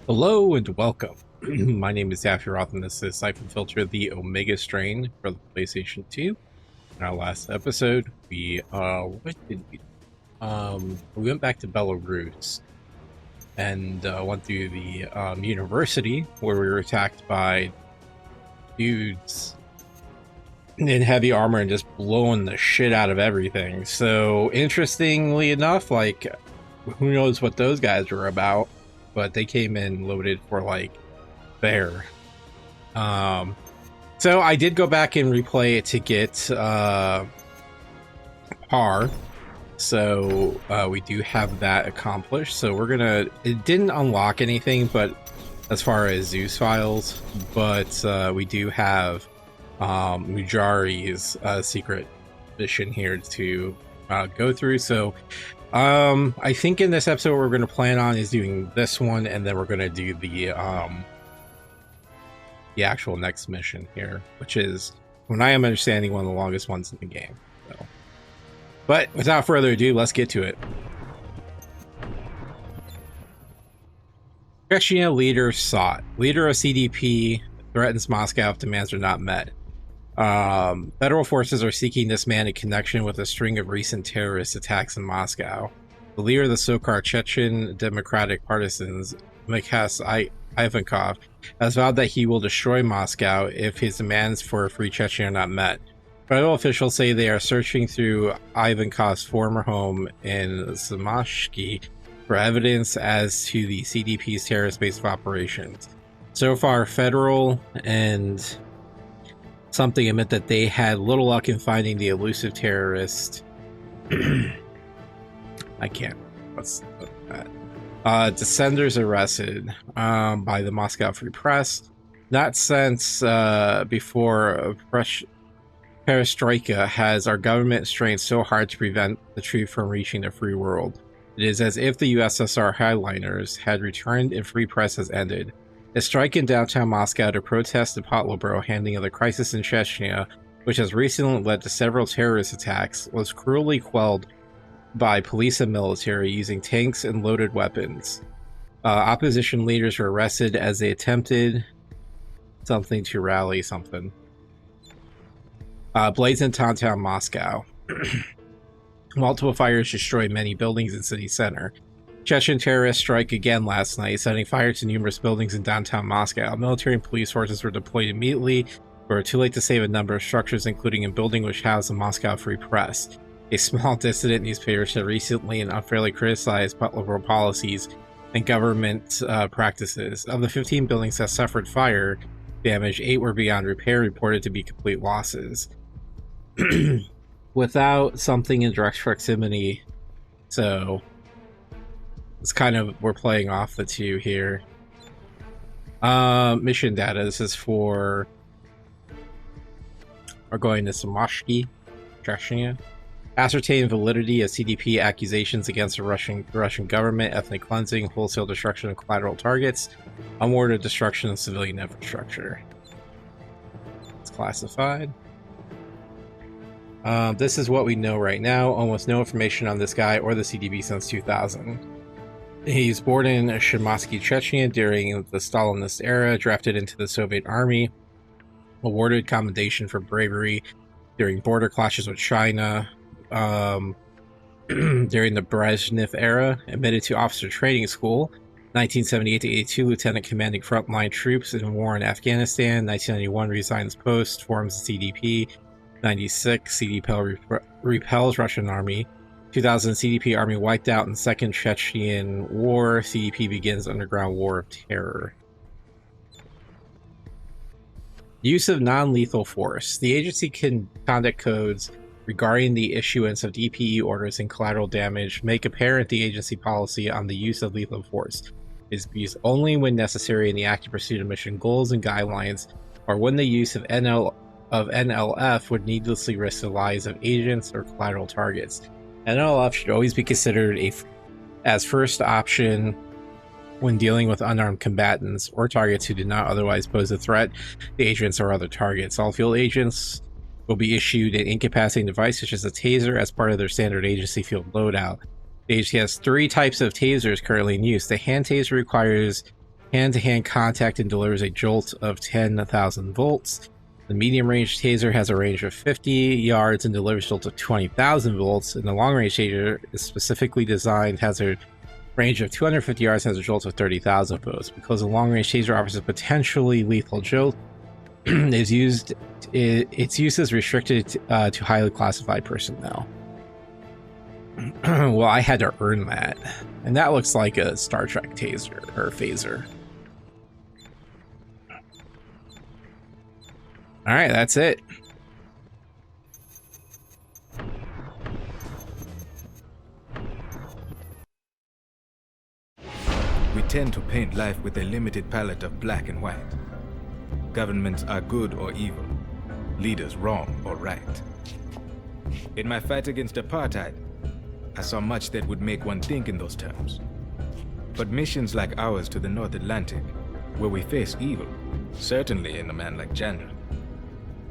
Hello and welcome. My name is Roth, and this is Syphon Filter, the Omega strain for the PlayStation 2. In our last episode, we what did we went back to Belarus and went through the university where we were attacked by dudes in heavy armor and just blowing the shit out of everything. So interestingly enough, like, who knows what those guys were about, but they came in loaded for like bear. So I did go back and replay it to get par. So we do have that accomplished. So we're gonna, it didn't unlock anything, but as far as Zeus files, but we do have Mujari's secret mission here to go through. So I think in this episode what we're going to plan on is doing this one, and then we're going to do the actual next mission here, which is, when I am understanding, one of the longest ones in the game. So, but without further ado, let's get to it. Chechnya leader sought. Leader of CDP threatens Moscow if demands are not met. Federal forces are seeking this man in connection with a string of recent terrorist attacks in Moscow. The leader of the so-called Chechen Democratic Partisans, Mikhail Ivankov, has vowed that he will destroy Moscow if his demands for a free Chechnya are not met. Federal officials say they are searching through Ivankov's former home in Samashki for evidence as to the CDP's terrorist base of operations. So far, federal and something admit that they had little luck in finding the elusive terrorist. I can't. What's that? Dissenters arrested by the Moscow Free Press. Not since before perestroika has our government strained so hard to prevent the truth from reaching the free world. It is as if the USSR highliners had returned and free press has ended. A strike in downtown Moscow to protest the Politburo handling of the crisis in Chechnya, which has recently led to several terrorist attacks, was cruelly quelled by police and military using tanks and loaded weapons. Opposition leaders were arrested as they attempted something to rally something. Blaze in downtown Moscow. Multiple fires destroyed many buildings in city center. Chechen terrorists strike again last night, setting fire to numerous buildings in downtown Moscow. Military and police forces were deployed immediately, but were too late to save a number of structures, including a building which housed the Moscow Free Press. A small dissident newspaper said recently and unfairly criticized Politburo policies and government practices. Of the 15 buildings that suffered fire damage, 8 were beyond repair, reported to be complete losses. Without something in direct proximity, so it's kind of, we're playing off the two here. Mission data. This is for, we're going to Samashki, Chechnya. Ascertain validity of CDP accusations against the Russian government, ethnic cleansing, wholesale destruction of collateral targets, unwarranted destruction of civilian infrastructure. It's classified. This is what we know right now. Almost no information on this guy or the CDP since 2000. He's born in Shimansky, Chechnya during the Stalinist era, drafted into the Soviet army, awarded commendation for bravery during border clashes with China, during the Brezhnev era, admitted to officer training school, 1978 to 82, lieutenant commanding frontline troops in war in Afghanistan, 1991 resigns post, forms the CDP, 96 CDP repels Russian army, 2000 CDP army wiped out in Second Chechen War, CDP begins underground war of terror. Use of non-lethal force. The agency can conduct codes regarding the issuance of DPE orders and collateral damage, make apparent the agency policy on the use of lethal force. It is used only when necessary in the active pursuit of mission goals and guidelines, or when the use of NLF would needlessly risk the lives of agents or collateral targets. NLF should always be considered as first option when dealing with unarmed combatants or targets who do not otherwise pose a threat to agents or other targets. All field agents will be issued an incapacitating device such as a taser as part of their standard agency field loadout. The agency has 3 types of tasers currently in use. The hand taser requires hand-to-hand contact and delivers a jolt of 10,000 volts. The medium-range taser has a range of 50 yards and delivers a jolt of 20,000 volts. And the long-range taser is specifically designed, has a range of 250 yards and has a jolt of 30,000 volts. Because the long-range taser offers a potentially lethal jolt, its use is restricted to highly classified personnel. Well, I had to earn that. And that looks like a Star Trek taser or phaser. Alright, that's it. We tend to paint life with a limited palette of black and white. Governments are good or evil, leaders wrong or right. In my fight against apartheid, I saw much that would make one think in those terms. But missions like ours to the North Atlantic, where we face evil, certainly in a man like General,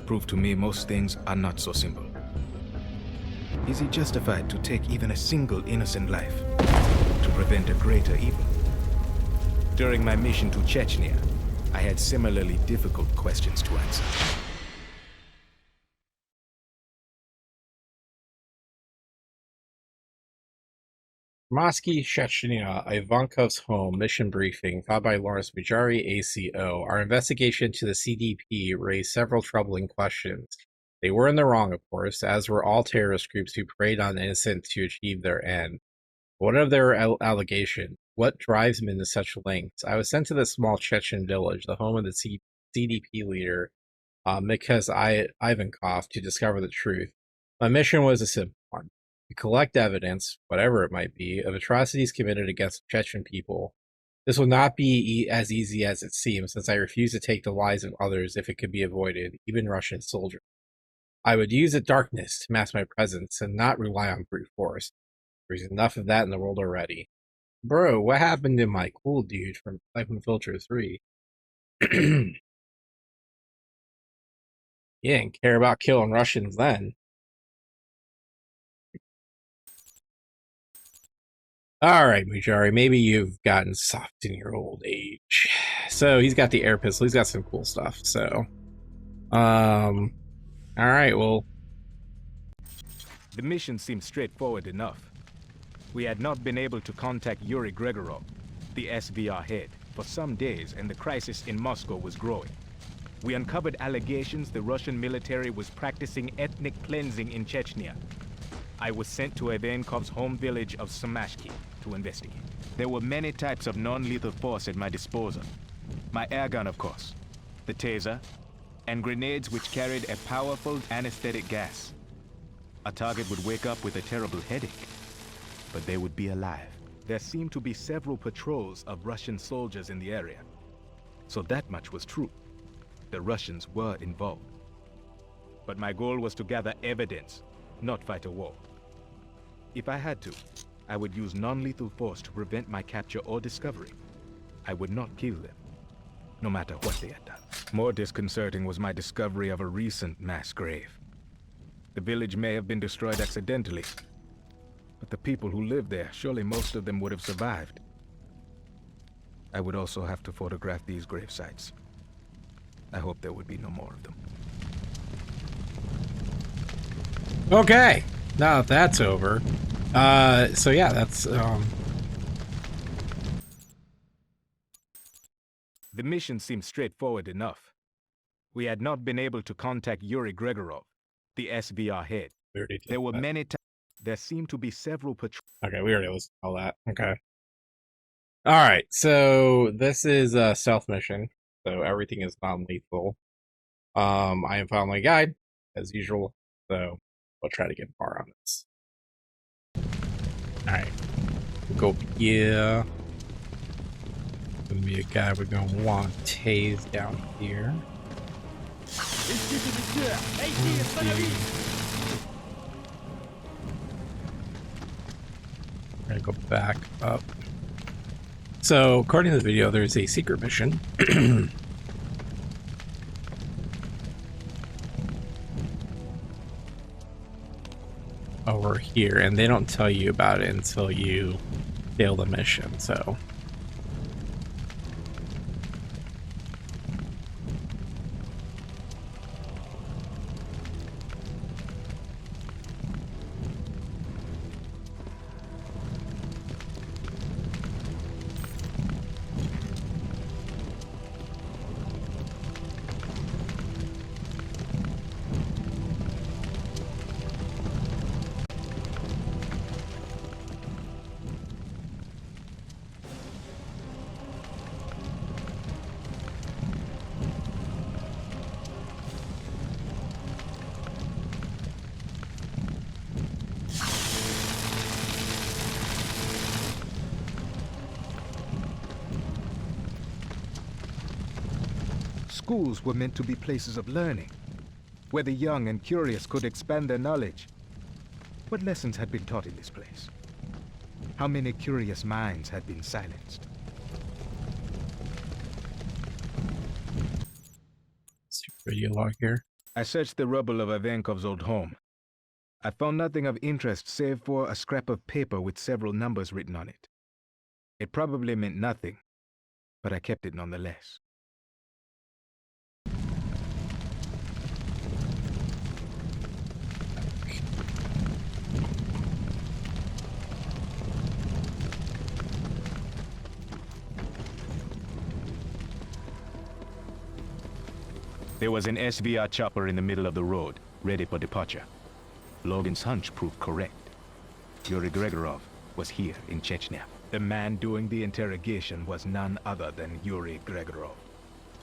prove to me most things are not so simple. Is he justified to take even a single innocent life to prevent a greater evil? During my mission to Chechnya, I had similarly difficult questions to answer. Mosky, Chechnya, Ivankov's home, mission briefing, followed by Lawrence Mujari, ACO. Our investigation to the CDP raised several troubling questions. They were in the wrong, of course, as were all terrorist groups who preyed on innocent to achieve their end. What of their allegation? What drives them into such lengths? I was sent to this small Chechen village, the home of the CDP leader, Mikhail Ivankov, to discover the truth. My mission was a simple one. To collect evidence, whatever it might be, of atrocities committed against Chechen people. This will not be as easy as it seems, since I refuse to take the lives of others if it could be avoided, even Russian soldiers. I would use the darkness to mask my presence and not rely on brute force. There's enough of that in the world already. Bro, what happened to my cool dude from Syphon Filter 3? You didn't care about killing Russians then. Alright, Mujari, maybe you've gotten soft in your old age. So, he's got the air pistol, he's got some cool stuff, so... Alright, well... The mission seemed straightforward enough. We had not been able to contact Yuri Gregorov, the SVR head, for some days, and the crisis in Moscow was growing. We uncovered allegations the Russian military was practicing ethnic cleansing in Chechnya. I was sent to Ivankov's home village of Samashki to investigate. There were many types of non-lethal force at my disposal. My airgun, of course, the taser, and grenades which carried a powerful anesthetic gas. A target would wake up with a terrible headache, but they would be alive. There seemed to be several patrols of Russian soldiers in the area. So that much was true. The Russians were involved. But my goal was to gather evidence, not fight a war. If I had to, I would use non-lethal force to prevent my capture or discovery. I would not kill them, no matter what they had done. More disconcerting was my discovery of a recent mass grave. The village may have been destroyed accidentally, but the people who lived there, surely most of them would have survived. I would also have to photograph these grave sites. I hope there would be no more of them. Okay, now that that's over. So yeah, that's, The mission seemed straightforward enough. We had not been able to contact Yuri Gregorov, the SVR head. There were many times. There seemed to be several patrols. Okay, we already listened to all that. Okay. Alright, so this is a stealth mission. So everything is non-lethal. I am following my guide, as usual. So we'll try to get far on this. Alright. We'll go here. Gonna be a guy we're gonna want to tase down here. We're gonna go back up. So, according to the video, there's a secret mission. Over here, and they don't tell you about it until you fail the mission, so. Schools were meant to be places of learning, where the young and curious could expand their knowledge. What lessons had been taught in this place? How many curious minds had been silenced? Radio log here. I searched the rubble of Ivankov's old home. I found nothing of interest save for a scrap of paper with several numbers written on it. It probably meant nothing, but I kept it nonetheless. There was an SVR chopper in the middle of the road, ready for departure. Logan's hunch proved correct. Yuri Gregorov was here in Chechnya. The man doing the interrogation was none other than Yuri Gregorov.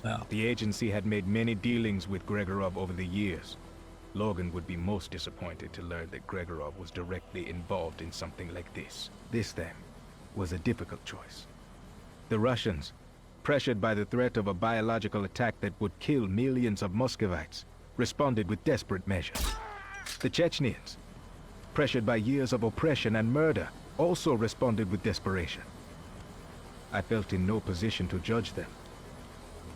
Wow. The agency had made many dealings with Gregorov over the years. Logan would be most disappointed to learn that Gregorov was directly involved in something like this. This, then, was a difficult choice. The Russians, pressured by the threat of a biological attack that would kill millions of Muscovites, responded with desperate measures. The Chechnyans, pressured by years of oppression and murder, also responded with desperation. I felt in no position to judge them,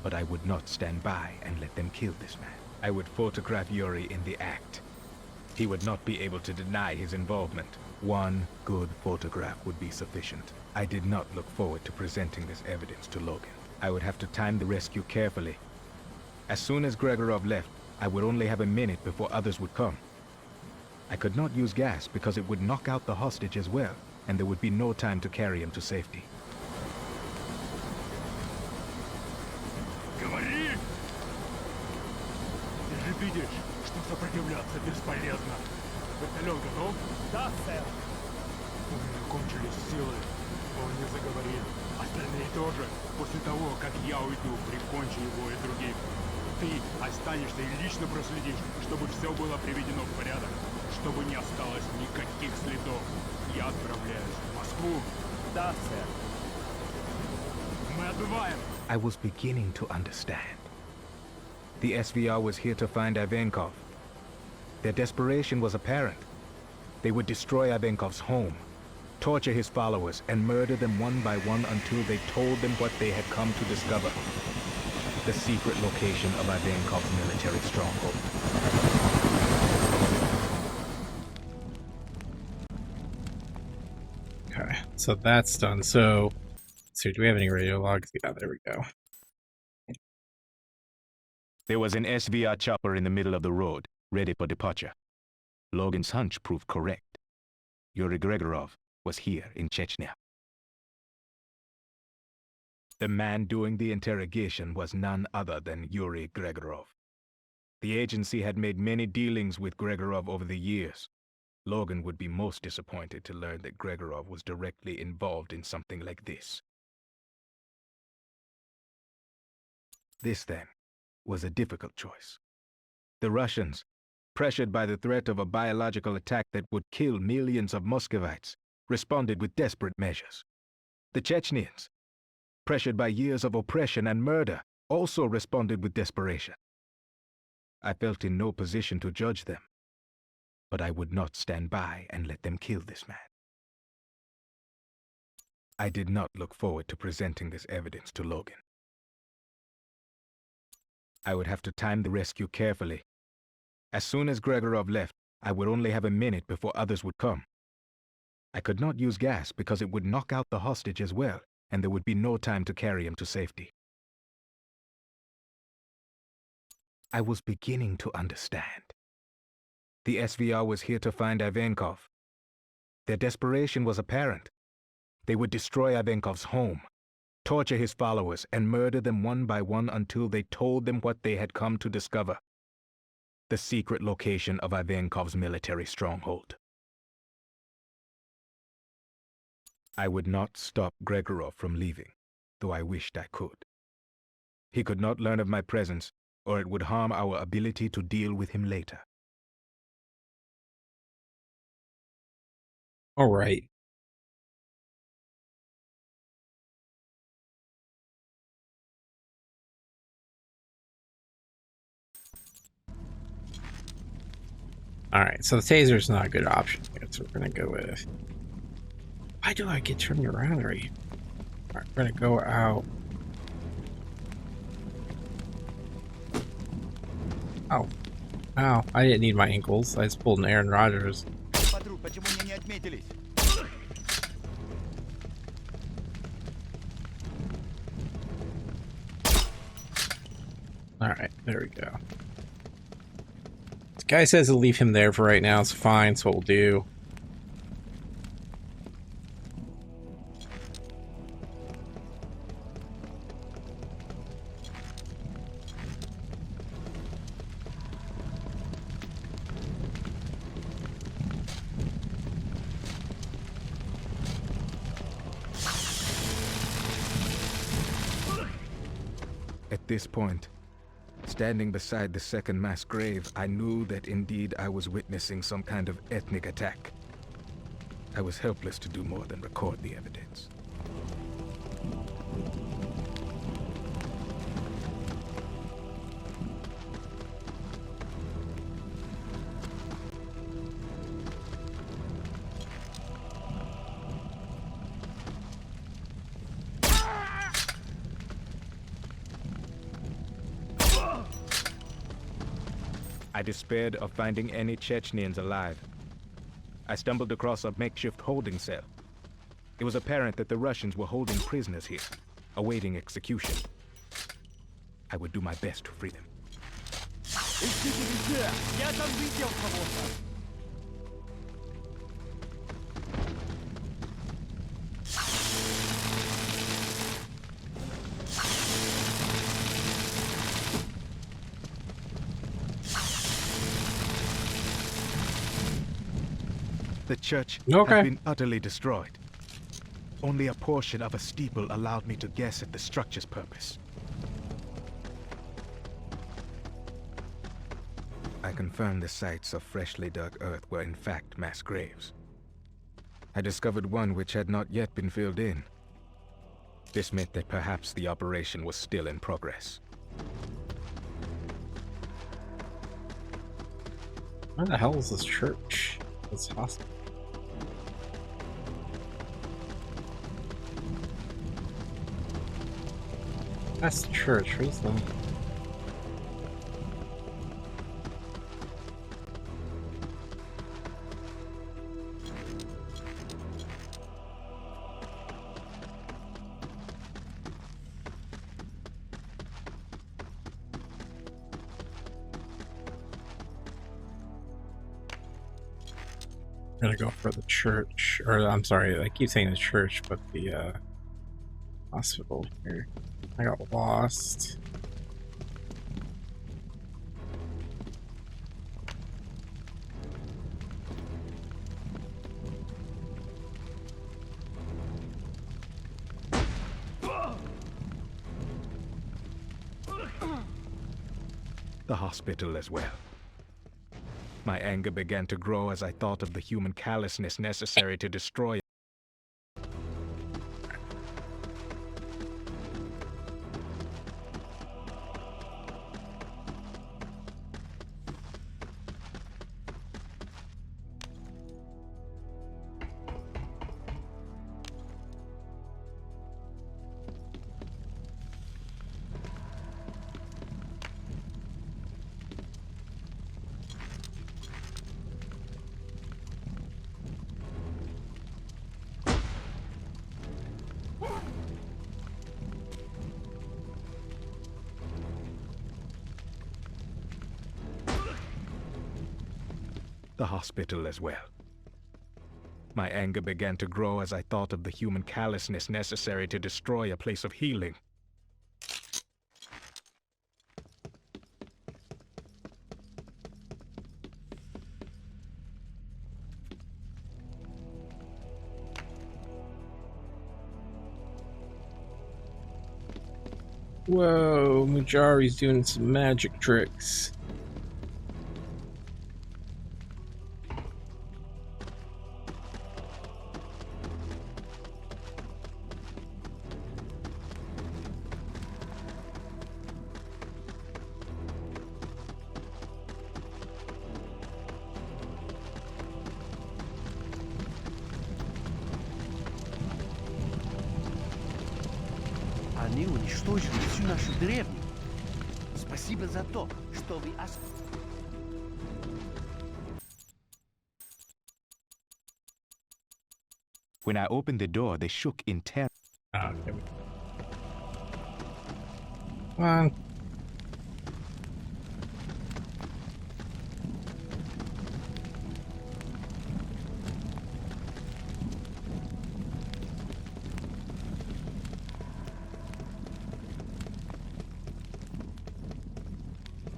but I would not stand by and let them kill this man. I would photograph Yuri in the act. He would not be able to deny his involvement. One good photograph would be sufficient. I did not look forward to presenting this evidence to Logan. I would have to time the rescue carefully. As soon as Gregorov left, I would only have a minute before others would come. I could not use gas because it would knock out the hostage as well, and there would be no time to carry him to safety. Говори! Ты же видишь, что сопротивляться бесполезно. Вертолет готов? Да, сэр. У меня кончились силы. Он не заговорил. Остальные тоже. После того, как я уйду, прикончи его и других. Ты останешься и лично проследишь, чтобы все было приведено в порядок. Чтобы не осталось никаких следов. Я отправляюсь в Москву. Да, сэр. Мы отбываем. I was beginning to understand. The SVR was here to find Ivankov. Their desperation was apparent. They would destroy Ivankov's home, torture his followers, and murder them one by one until they told them what they had come to discover. The secret location of Ivankov's military stronghold. Okay, so that's done. So do we have any radio logs? Yeah, there we go. There was an SVR chopper in the middle of the road, ready for departure. Logan's hunch proved correct. Yuri Gregorov was here in Chechnya. The man doing the interrogation was none other than Yuri Gregorov. The agency had made many dealings with Gregorov over the years. Logan would be most disappointed to learn that Gregorov was directly involved in something like this. This, then, was a difficult choice. The Russians, pressured by the threat of a biological attack that would kill millions of Muscovites, responded with desperate measures. The Chechnyans, pressured by years of oppression and murder, also responded with desperation. I felt in no position to judge them, but I would not stand by and let them kill this man. I did not look forward to presenting this evidence to Logan. I would have to time the rescue carefully. As soon as Gregorov left, I would only have a minute before others would come. I could not use gas because it would knock out the hostage as well, and there would be no time to carry him to safety. I was beginning to understand. The SVR was here to find Ivankov. Their desperation was apparent. They would destroy Ivankov's home, torture his followers, and murder them one by one until they told them what they had come to discover. The secret location of Ivankov's military stronghold. I would not stop Gregorov from leaving, though I wished I could. He could not learn of my presence, or it would harm our ability to deal with him later. All right. Alright, so the taser's not a good option here, so we're gonna go with... Why do I get turned around already? Alright, we're gonna go out. Oh. Ow, I didn't need my ankles. I just pulled an Aaron Rodgers. Alright, there we go. This guy says to leave him there for right now. It's fine, it's what we'll do. At this point, standing beside the second mass grave, I knew that indeed I was witnessing some kind of ethnic attack. I was helpless to do more than record the evidence. I despaired of finding any Chechnyans alive. I stumbled across a makeshift holding cell. It was apparent that the Russians were holding prisoners here, awaiting execution. I would do my best to free them. The church had been utterly destroyed. Only a portion of a steeple allowed me to guess at the structure's purpose. I confirmed the sites of freshly dug earth were in fact mass graves. I discovered one which had not yet been filled in. This meant that perhaps the operation was still in progress. Where the hell is this church? This hospital. That's the church, recently. I'm gonna go for the church, or I'm sorry, I keep saying the church, but the hospital here. I got lost. The hospital as well. My anger began to grow as I thought of the human callousness necessary to destroy. The hospital as well. My anger began to grow as I thought of the human callousness necessary to destroy a place of healing. Whoa, Mujari's doing some magic tricks. уничтожили всю нашу деревню. Спасибо за то, что вы When I opened the door, they shook in terror. Oh, okay. Come on.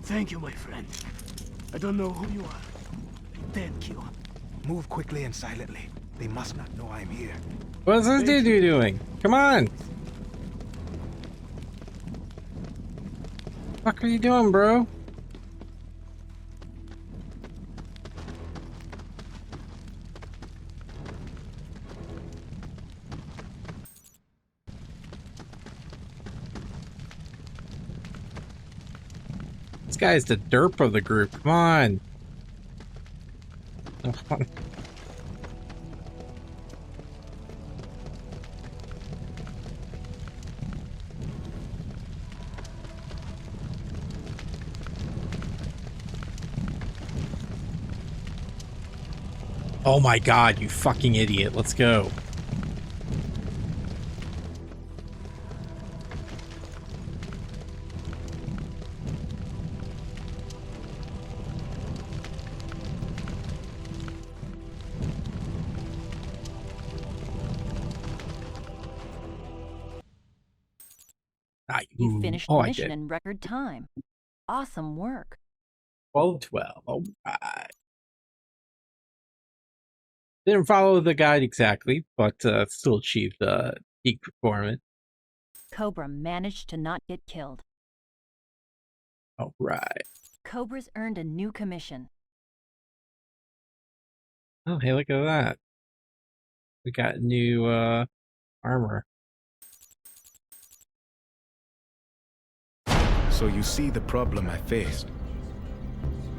Thank you, my friend. I don't know who you are. Thank you. Move quickly and silently. They must not know I'm here. What's this dude doing? Come on. What the fuck are you doing, bro? This guy's the derp of the group. Come on. Oh my god, you fucking idiot. Let's go. You finished the mission in record time. Awesome work. 12-12. All right. Didn't follow the guide exactly, but still achieved peak performance. Cobra managed to not get killed. All right. Cobra's earned a new commission. Oh, hey, look at that. We got new armor. So you see the problem I faced.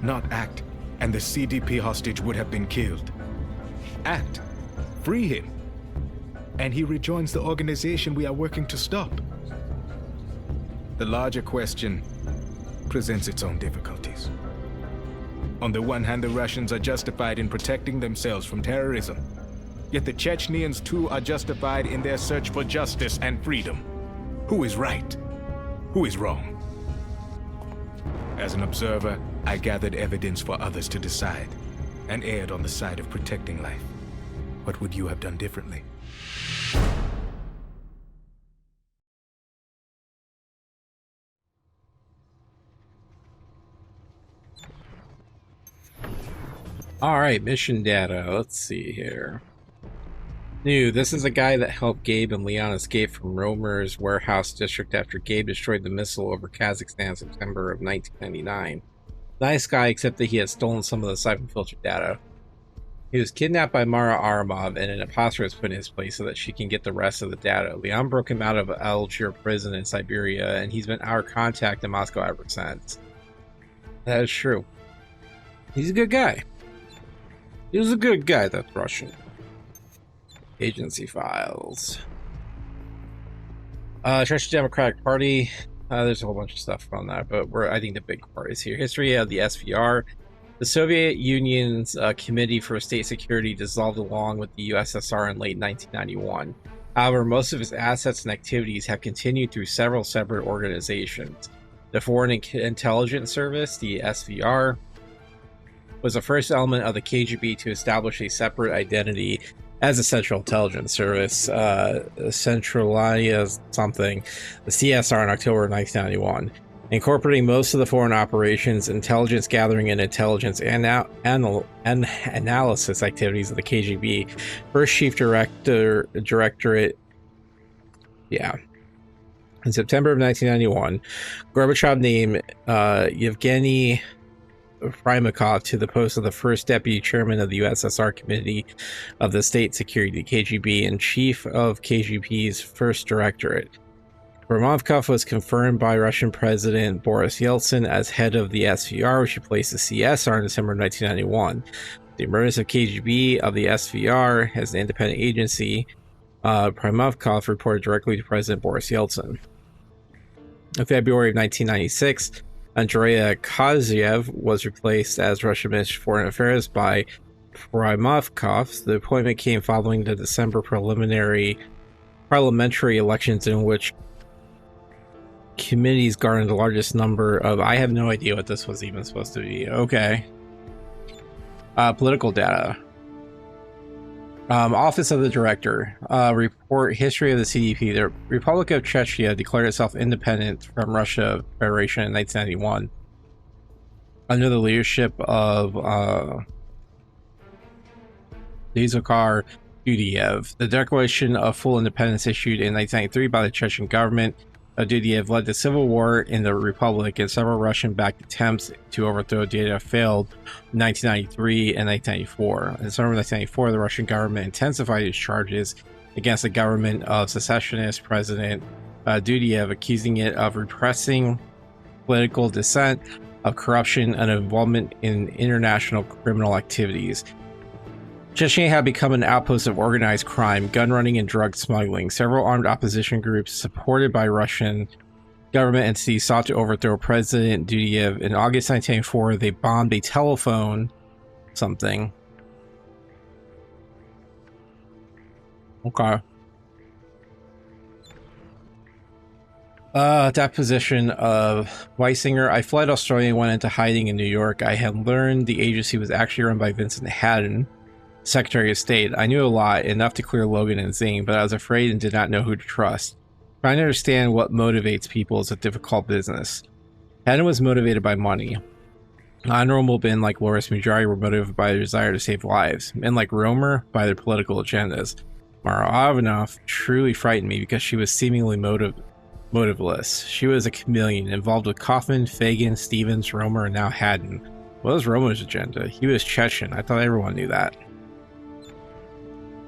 Not act, and the CDP hostage would have been killed. Act. Free him. And he rejoins the organization we are working to stop. The larger question presents its own difficulties. On the one hand, the Russians are justified in protecting themselves from terrorism. Yet the Chechnyans too are justified in their search for justice and freedom. Who is right? Who is wrong? As an observer, I gathered evidence for others to decide, and erred on the side of protecting life. What would you have done differently? All right, mission data. Let's see here. New. This is a guy that helped Gabe and Leon escape from Romer's warehouse district after Gabe destroyed the missile over Kazakhstan in September of 1999. Nice guy, except that he had stolen some of the Syphon Filter data. He was kidnapped by Mara Aramov, and an imposter was put in his place so that she can get the rest of the data. Leon broke him out of Algier prison in Siberia, and he's been our contact in Moscow ever since. That is true. He's a good guy. He was a good guy, that's Russian. Agency files. Church Democratic Party. There's a whole bunch of stuff on that, but I think the big part is here. History of the SVR. The Soviet Union's Committee for State Security dissolved along with the USSR in late 1991. However, most of its assets and activities have continued through several separate organizations. The Foreign Intelligence Service, the SVR, was the first element of the KGB to establish a separate identity as a Central Intelligence Service, Centralia something, the CSR in October 1991, incorporating most of the foreign operations, intelligence gathering, and intelligence analysis activities of the KGB. First Chief Directorate, yeah. In September of 1991, Gorbachev named Yevgeny Primakov to the post of the first deputy chairman of the USSR Committee of the State Security, KGB, and chief of KGB's first directorate. Primakov was confirmed by Russian President Boris Yeltsin as head of the SVR, which replaced the CSR in December 1991. The emergence of KGB of the SVR as an independent agency, Primakov reported directly to President Boris Yeltsin. In February of 1996, Andrei Kozyev was replaced as Russian Minister of Foreign Affairs by Primakov. The appointment came following the December parliamentary elections in which committees garnered the largest number of... I have no idea what this was even supposed to be. Okay. Political data. Office of the Director. Report history of the CDP. The Republic of Chechnya declared itself independent from Russia Federation in 1991 under the leadership of Dzhokhar Dudayev. The Declaration of Full Independence issued in 1993 by the Chechen government of Dudayev led to civil war in the Republic, and several Russian-backed attempts to overthrow Dudayev failed in 1993 and 1994. In summer of 1994, the Russian government intensified its charges against the government of secessionist President Dudayev, accusing it of repressing political dissent, of corruption, and involvement in international criminal activities. Chechnya had become an outpost of organized crime, gun running, and drug smuggling. Several armed opposition groups supported by Russian government entities sought to overthrow President Dudayev. In August 1994, they bombed a telephone something. Okay. Deposition of Weisinger. I fled Australia and went into hiding in New York. I had learned the agency was actually run by Vincent Haddon, Secretary of State. I knew a lot, enough to clear Logan and Zing, but I was afraid and did not know who to trust. Trying to understand what motivates people is a difficult business. Haddon was motivated by money. Honorable men like Loris Mujari were motivated by their desire to save lives. Men like Romer by their political agendas. Mara Ivanov truly frightened me because she was seemingly motiveless. She was a chameleon, involved with Kaufman, Fagan, Stevens, Romer, and now Haddon. What was Romer's agenda? He was Chechen. I thought everyone knew that.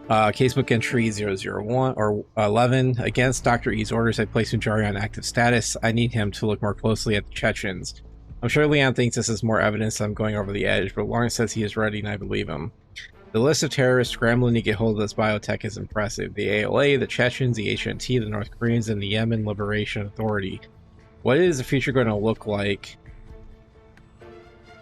Casebook entry 001 or 11. Against Dr. E's orders, I placed Mujari on active status. I need him to look more closely at the Chechens. I'm sure Leon thinks this is more evidence that I'm going over the edge, but Lawrence says he is ready and I believe him. The list of terrorists scrambling to get hold of this biotech is impressive. The ALA, the Chechens, the HNT, the North Koreans, and the Yemen Liberation Authority. What is the future going to look like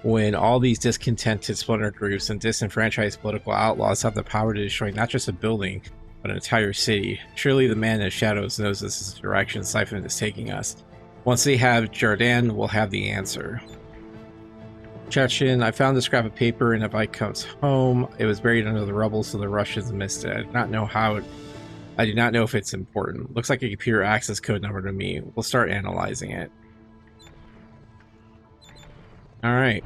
when all these discontented splinter groups and disenfranchised political outlaws have the power to destroy not just a building, but an entire city? Surely the man in the shadows knows this is the direction Syphon is taking us. Once they have Jordan, we'll have the answer. Chechen, I found the scrap of paper and if I comes home, it was buried under the rubble, so the Russians missed it. I do not know if it's important. Looks like a computer access code number to me. We'll start analyzing it. Alright.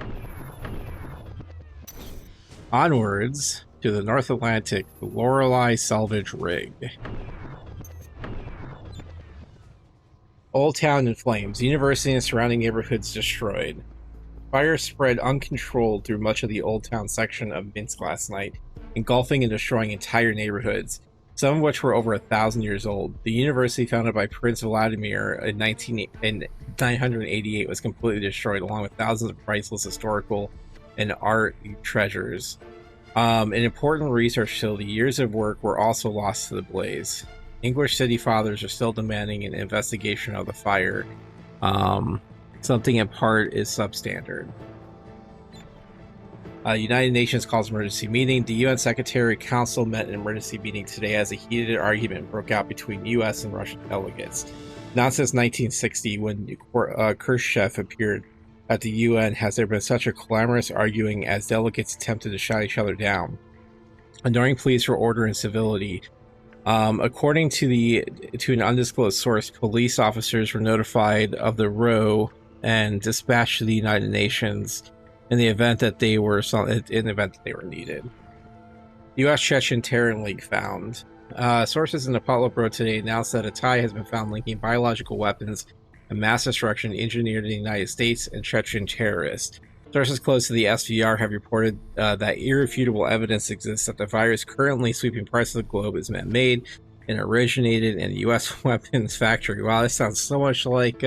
Onwards to the North Atlantic, the Lorelei salvage rig. Old town in flames. University and surrounding neighborhoods destroyed. Fire spread uncontrolled through much of the Old Town section of Minsk last night, engulfing and destroying entire neighborhoods, some of which were over 1,000 years old. The university, founded by Prince Vladimir in 988, was completely destroyed, along with thousands of priceless historical and art treasures. An important research facility, years of work were also lost to the blaze. English city fathers are still demanding an investigation of the fire. Something in part is substandard. United Nations calls emergency meeting. The UN Secretary Council met an emergency meeting today as a heated argument broke out between US and Russian delegates. Not since 1960, when Khrushchev appeared at the UN, has there been such a clamorous arguing as delegates attempted to shut each other down, ignoring pleas for order and civility. According to an undisclosed source, police officers were notified of the row and dispatched to the United Nations in the event that they were needed. U.S. Chechen Terror League found. Sources in the Politburo today announced that a tie has been found linking biological weapons and mass destruction engineered in the United States and Chechen terrorists. Sources close to the SVR have reported that irrefutable evidence exists that the virus currently sweeping parts of the globe is man-made and originated in a U.S. weapons factory. Wow, this sounds so much like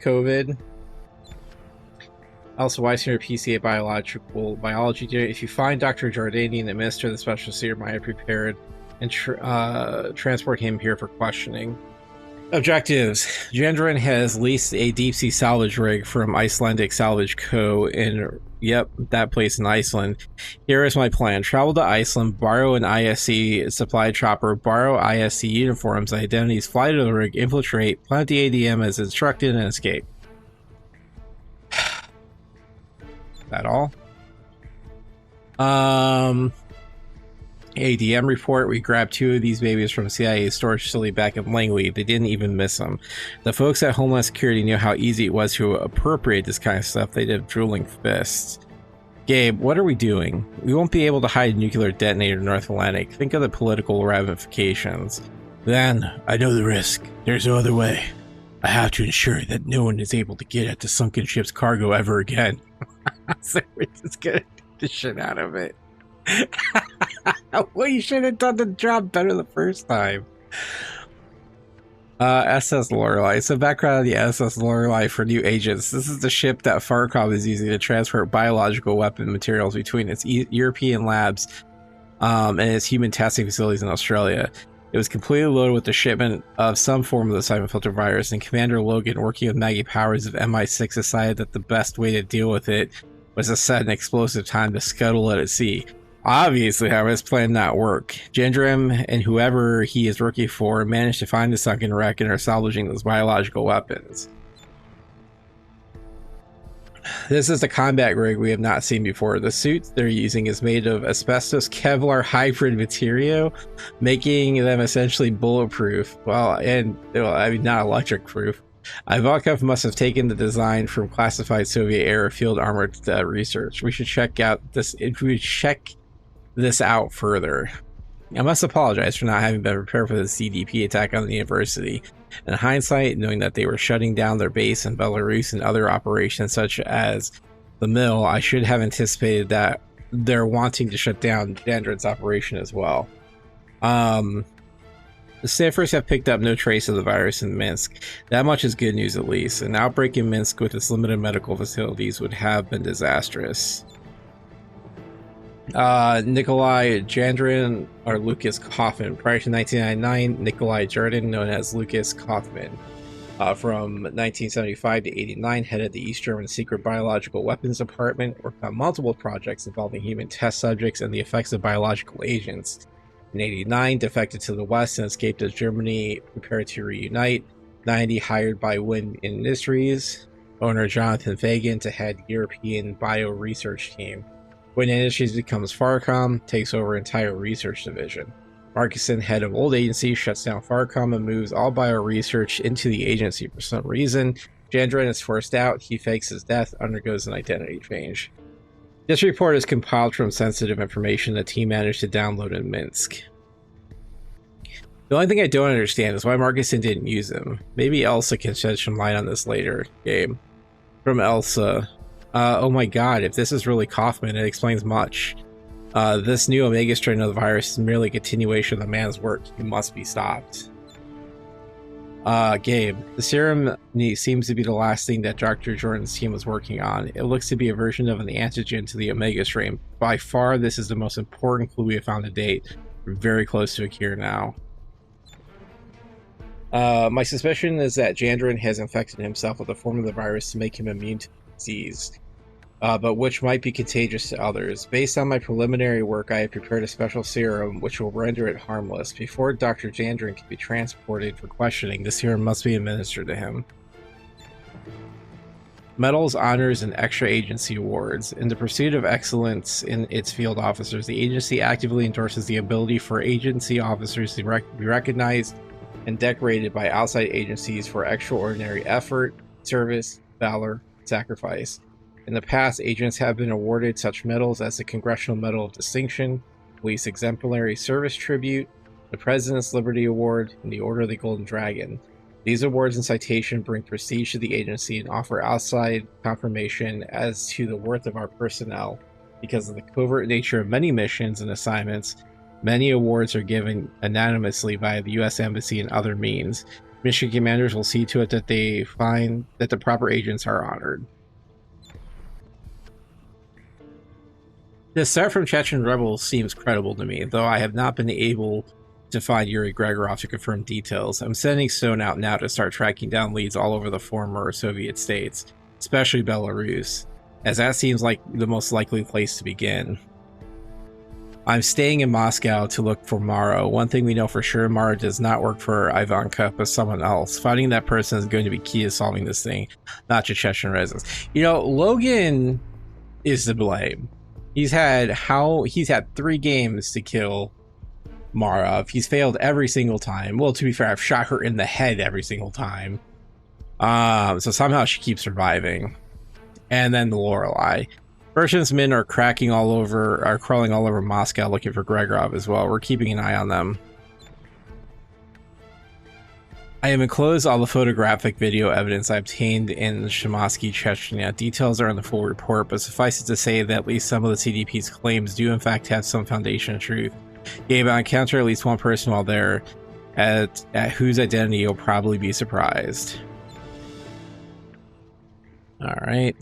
COVID. Also, Weisinger I.P.C.A. biology. If you find Dr. Jordanian and administer the special serum I have prepared and transport him here for questioning. Objectives. Gendron has leased a deep sea salvage rig from Icelandic Salvage Co. in, yep, that place in Iceland. Here is my plan. Travel to Iceland, borrow an ISC supply chopper, borrow ISC uniforms, identities, fly to the rig, infiltrate, plant the ADM as instructed, and escape. That all? ADM report. We grabbed 2 of these babies from CIA storage facility back in Langley. They didn't even miss them. The folks at Homeland Security knew how easy it was to appropriate this kind of stuff. They did drooling fists. Gabe, what are we doing? We won't be able to hide a nuclear detonator in North Atlantic. Think of the political ramifications. Then, I know the risk. There's no other way. I have to ensure that no one is able to get at the sunken ship's cargo ever again. So we're just gonna do the shit out of it. Well, you should have done the job better the first time. SS Lorelei. So background of the SS Lorelei for new agents. This is the ship that Farcom is using to transport biological weapon materials between its European labs and its human testing facilities in Australia. It was completely loaded with the shipment of some form of the Syphon Filter virus, and Commander Logan, working with Maggie Powers of MI6, decided that the best way to deal with it was to set an explosive time to scuttle it at sea. Obviously, however, his plan did not work. Gendron and whoever he is working for managed to find the sunken wreck and are salvaging those biological weapons. This is the combat rig we have not seen before. The suit they're using is made of asbestos Kevlar hybrid material, making them essentially bulletproof. I mean, not electric proof. Ivalkov must have taken the design from classified Soviet-era field armor research. We should check this out further. I must apologize for not having been prepared for the CDP attack on the university. In hindsight, knowing that they were shutting down their base in Belarus and other operations such as the mill, I should have anticipated that they're wanting to shut down Gendron's operation as well. The sniffers have picked up no trace of the virus in Minsk. That much is good news, at least. An outbreak in Minsk with its limited medical facilities would have been disastrous. Nikolai Gendron or Lucas Kaufman. Prior to 1999, Nikolai Gendron, known as Lucas Kaufman, from 1975 to 89, headed the East German Secret Biological Weapons Department, worked on multiple projects involving human test subjects and the effects of biological agents. In 89, defected to the West and escaped as Germany prepared to reunite. 90, hired by Wynn Industries owner Jonathan Fagan to head European bio research team. Wynn Industries becomes Farcom, takes over entire research division. Markison, head of old agency, shuts down Farcom and moves all bio research into the agency for some reason. Gendron is forced out, he fakes his death, undergoes an identity change. This report is compiled from sensitive information the team managed to download in Minsk. The only thing I don't understand is why Markison didn't use him. Maybe Elsa can shed some light on this later. Gabe. From Elsa. Oh my god, if this is really Kaufman, it explains much. This new Omega strain of the virus is merely a continuation of the man's work. He must be stopped. Gabe, the serum seems to be the last thing that Dr. Jordan's team was working on. It looks to be a version of an antigen to the Omega strain. By far, this is the most important clue we have found to date. We're very close to a cure now. My suspicion is that Gendron has infected himself with a form of the virus to make him immune to the disease, but which might be contagious to others. Based on my preliminary work, I have prepared a special serum which will render it harmless. Before Dr. Gendron can be transported for questioning, the serum must be administered to him. Medals, honors, and extra agency awards. In the pursuit of excellence in its field officers, the agency actively endorses the ability for agency officers to be recognized and decorated by outside agencies for extraordinary effort, service, valor, and sacrifice. In the past, agents have been awarded such medals as the Congressional Medal of Distinction, Police Exemplary Service Tribute, the President's Liberty Award, and the Order of the Golden Dragon. These awards and citation bring prestige to the agency and offer outside confirmation as to the worth of our personnel. Because of the covert nature of many missions and assignments, many awards are given anonymously by the U.S. Embassy and other means. Mission commanders will see to it that they find that the proper agents are honored. The start from Chechen rebels seems credible to me, though I have not been able to find Yuri Gregorov to confirm details. I'm sending Stone out now to start tracking down leads all over the former Soviet states, especially Belarus, as that seems like the most likely place to begin. I'm staying in Moscow to look for Mara. One thing we know for sure, Mara does not work for Ivanka, but someone else. Finding that person is going to be key to solving this thing, not just Chechen residents. You know, Logan is to blame. He's had 3 games to kill Mara. He's failed every single time. Well, to be fair, I've shot her in the head every single time. So somehow she keeps surviving. And then the Lorelei. Russians men are crawling all over Moscow looking for Gregorov as well. We're keeping an eye on them. I have enclosed all the photographic video evidence I obtained in Shamansky, Chechnya. Details are in the full report, but suffice it to say that at least some of the CDP's claims do in fact have some foundation of truth. Gabe, I encountered at least one person while there at whose identity you'll probably be surprised. Alright.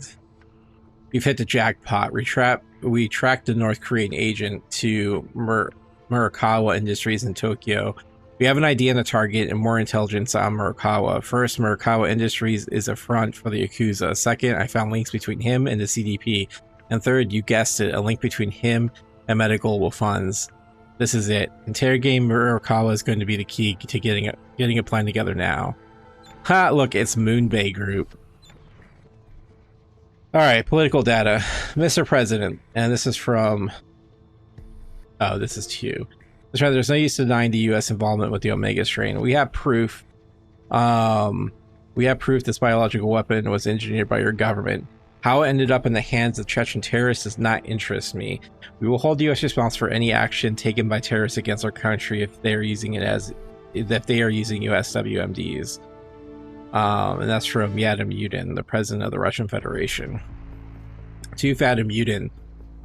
We've hit the jackpot. We tracked the North Korean agent to Murakawa Industries in Tokyo. We have an idea on the target and more intelligence on Murakawa. First, Murakawa Industries is a front for the Yakuza. Second, I found links between him and the CDP. And third, you guessed it, a link between him and Meta Global Funds. This is it. Interrogating Murakawa is going to be the key to getting a plan together now. Ha! Look, it's Moonbay Group. Alright, political data. Mr. President, and this is from... Oh, this is to you. There's no use denying the U.S. involvement with the Omega strain. We have proof. This biological weapon was engineered by your government. How it ended up in the hands of Chechen terrorists does not interest me. We will hold the U.S. responsible for any action taken by terrorists against our country if they are using U.S. WMDs. And that's from Vadim Yudin, the president of the Russian Federation. To Vadim Yudin,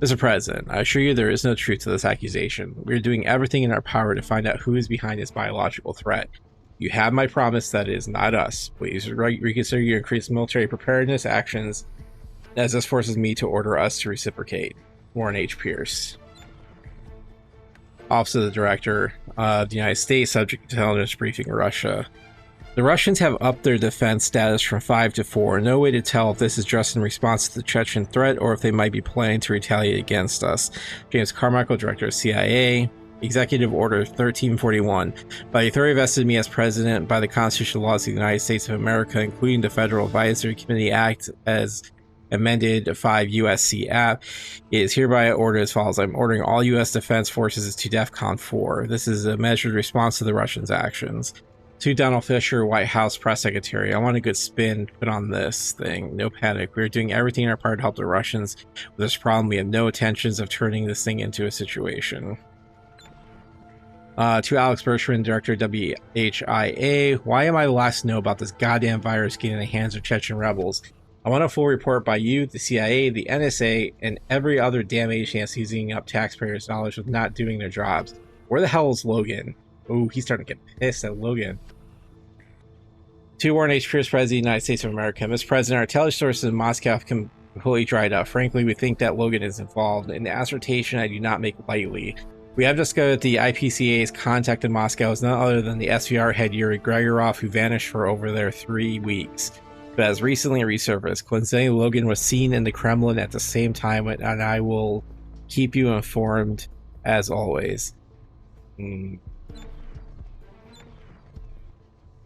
Mr. President, I assure you there is no truth to this accusation. We are doing everything in our power to find out who is behind this biological threat. You have my promise that it is not us. Please reconsider your increased military preparedness actions, as this forces me to order us to reciprocate. Warren H. Pierce. Office of the Director of the United States, Subject Intelligence Briefing Russia. The Russians have upped their defense status from 5 to 4. No way to tell if this is just in response to the Chechen threat or if they might be planning to retaliate against us. James Carmichael, Director of CIA. Executive Order 1341. By the authority vested in me as President by the constitutional laws of the United States of America, including the Federal Advisory Committee Act as amended 5 USC App, it is hereby ordered as follows. I'm ordering all U.S. defense forces to DEFCON 4. This is a measured response to the Russians' actions. To Donald Fisher, White House Press Secretary, I want a good spin put on this thing. No panic. We're doing everything in our part to help the Russians with this problem. We have no intentions of turning this thing into a situation. To Alex Bertrand, Director of WHIA, why am I the last to know about this goddamn virus getting in the hands of Chechen rebels? I want a full report by you, the CIA, the NSA, and every other damn agency using up taxpayers' knowledge of not doing their jobs. Where the hell is Logan? Oh, he's starting to get pissed at Logan. To Warren H. Pierce, President of the United States of America. Mr. President, our intelligence sources in Moscow have completely dried up. Frankly, we think that Logan is involved. In the assertion, I do not make lightly. We have discovered that the I.P.C.A.'s contact in Moscow is none other than the SVR head Yuri Gregorov, who vanished for over there 3 weeks, but has recently resurfaced. Coincidentally, Logan was seen in the Kremlin at the same time, and I will keep you informed as always.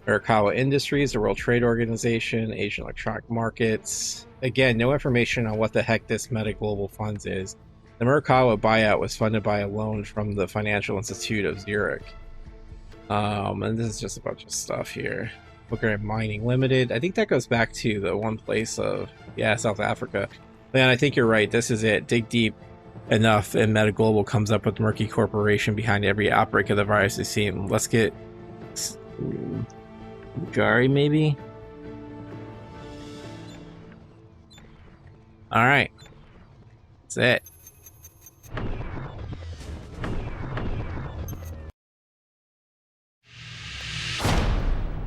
Murakawa Industries, the World Trade Organization, Asian Electronic Markets. Again, no information on what the heck this Meta Global Funds is. The Murakawa buyout was funded by a loan from the Financial Institute of Zurich. And this is just a bunch of stuff here. Booker Mining Limited. I think that goes back to the one place of, yeah, South Africa. Man, I think you're right. This is it. Dig deep enough and Meta Global comes up with the murky corporation behind every outbreak of the virus we've seen. Let's get... Gary, maybe? Alright. That's it.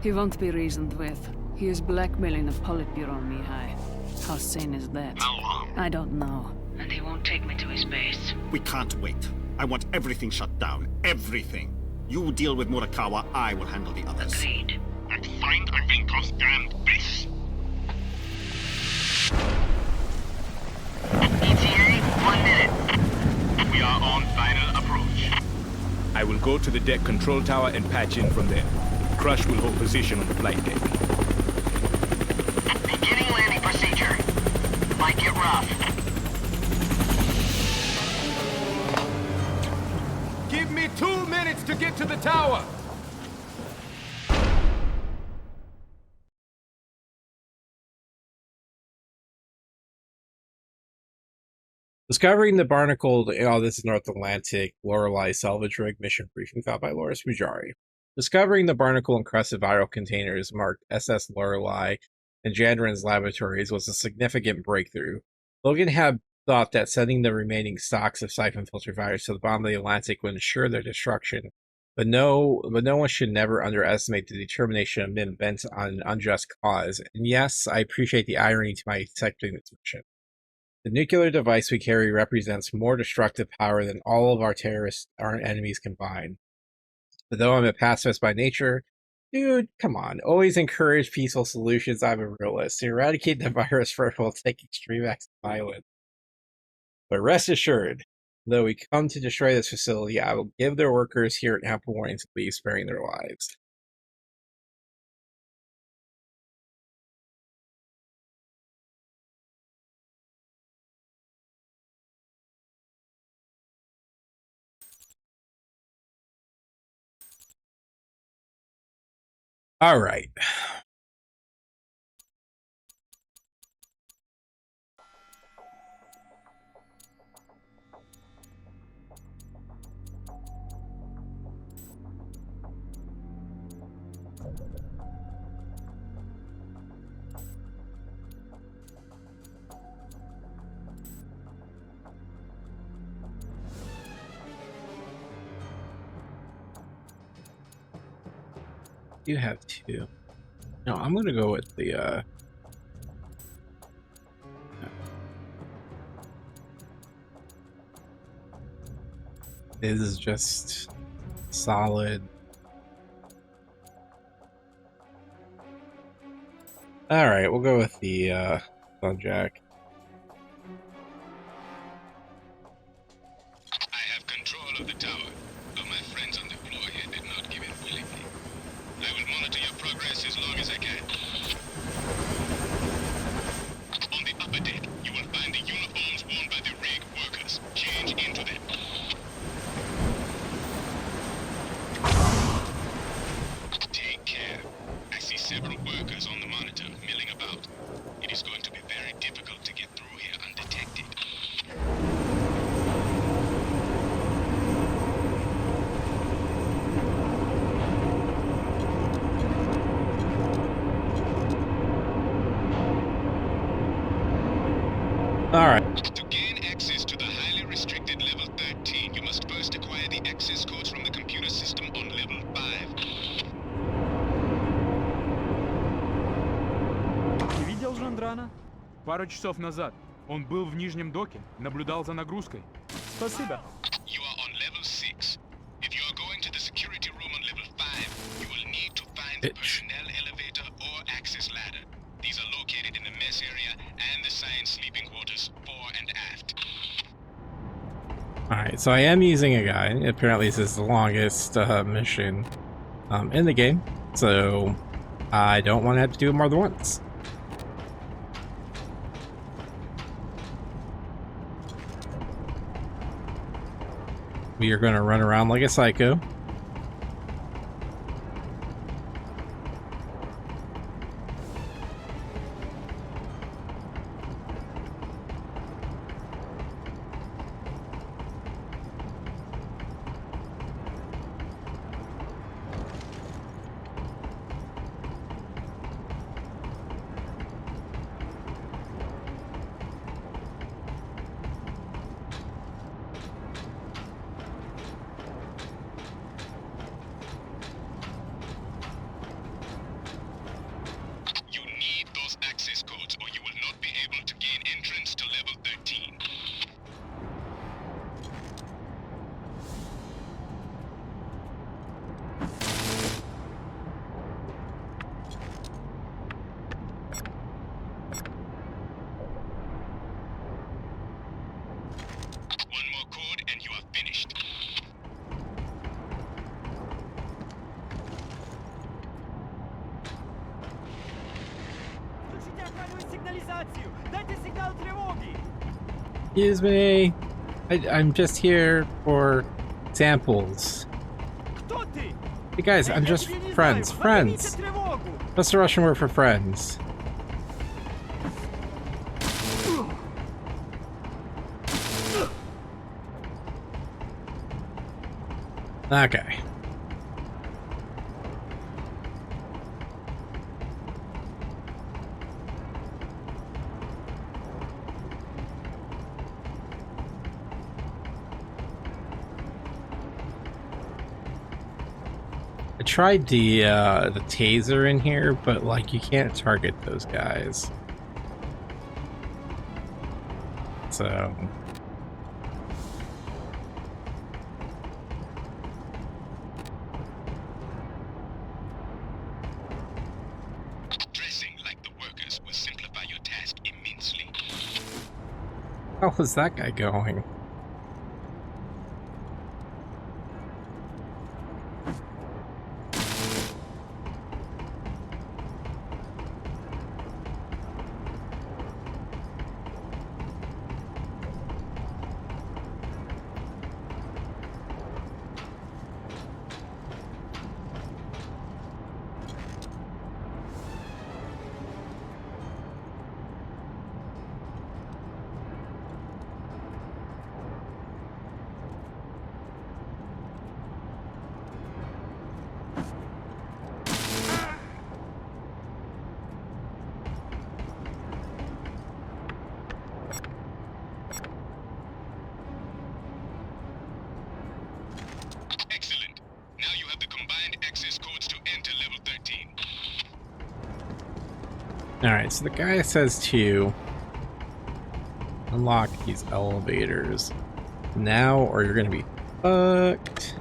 He won't be reasoned with. He is blackmailing the Politburo, Mihai. How sane is that? How long? I don't know. And he won't take me to his base. We can't wait. I want everything shut down. Everything. You deal with Murakawa, I will handle the others. Agreed. And find Arvinkov's damned base. ETA, 1 minute. We are on final approach. I will go to the deck control tower and patch in from there. Crush will hold position on the flight deck. Beginning landing procedure. Might get rough. Give me 2 minutes to get to the tower! Discovering the barnacled, oh, this is North Atlantic, Lorelei salvage rig mission briefing filed by Loris Mujari. Discovering the barnacle encrusted viral containers marked SS Lorelei and Jandron's laboratories was a significant breakthrough. Logan had thought that sending the remaining stocks of Syphon Filter virus to the bottom of the Atlantic would ensure their destruction, but no one should never underestimate the determination of men bent on an unjust cause. And yes, I appreciate the irony to my accepting this mission. The nuclear device we carry represents more destructive power than all of our enemies combined. But though I'm a pacifist by nature, dude, come on, always encourage peaceful solutions. I'm a realist. To eradicate the virus first will take extreme acts of violence. But rest assured, though we come to destroy this facility, I will give their workers here an ample warning to leave, sparing their lives. All right. You have two. No, I'm gonna go with the this is just solid. Alright, we'll go with the Sunjack. I have control of the tower, though my friends on the floor here did not give in willingly. I will monitor your progress as long as I can. On the upper deck, you will find the uniforms worn by the rig workers. Change into them. Take care. I see several workers on the monitor milling about. It is going to be very difficult to get through here undetected. Alright. To gain access to the highly restricted level 13, you must first acquire the access codes from the computer system on level 5. Ты видел Жандрана? Пару часов назад. Он был в нижнем доке, наблюдал за нагрузкой. Спасибо. You are on level 6. If you are going to the security room on level 5, you will need to find the personnel elevator or access ladder. These are located in the mess area and the science sleeping quarters, fore and aft. Alright, so I am using a guy. Apparently this is the longest mission in the game, so I don't want to have to do it more than once. We are going to run around like a psycho. Excuse me. I'm just here for samples. Hey guys, I'm just friends. Friends. That's the Russian word for friends. Okay. I tried the taser in here, but like you can't target those guys. So Dressing like the workers will simplify your task immensely. how is that guy going? Excellent. Now you have the combined access codes to enter level 13. Alright, so the guy says to unlock these elevators now or you're gonna be fucked.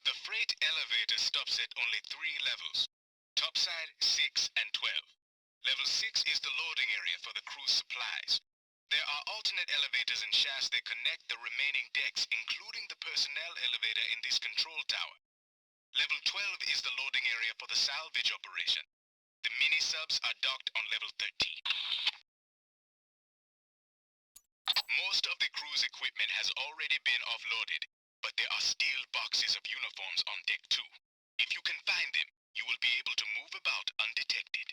The freight elevator stops at only 3 levels. Topside, 6, and 12. Level 6 is the loading area for the crew's supplies. There are alternate elevators and shafts that connect the remaining decks, including the personnel elevator in this control tower. Level 12 is the loading area for the salvage operation. The mini-subs are docked on level 13. Most of the crew's equipment has already been offloaded, but there are still boxes of uniforms on deck too. If you can find them, you will be able to move about undetected.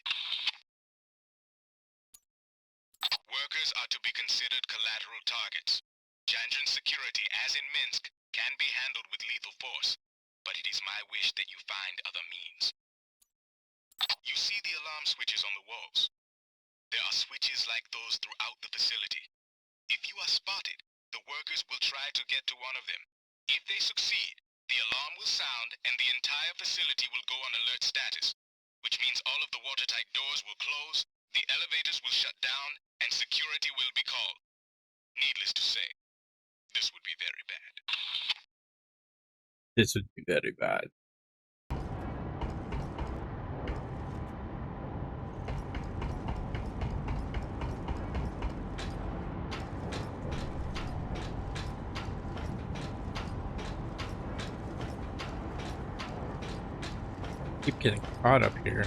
Workers are to be considered collateral targets. Jandron security, as in Minsk, can be handled with lethal force, but it is my wish that you find other means. You see the alarm switches on the walls. There are switches like those throughout the facility. If you are spotted, the workers will try to get to one of them. If they succeed, the alarm will sound and the entire facility will go on alert status, which means all of the watertight doors will close, the elevators will shut down, and security will be called. Needless to say, this would be very bad. This would be very bad. Keep getting caught up here.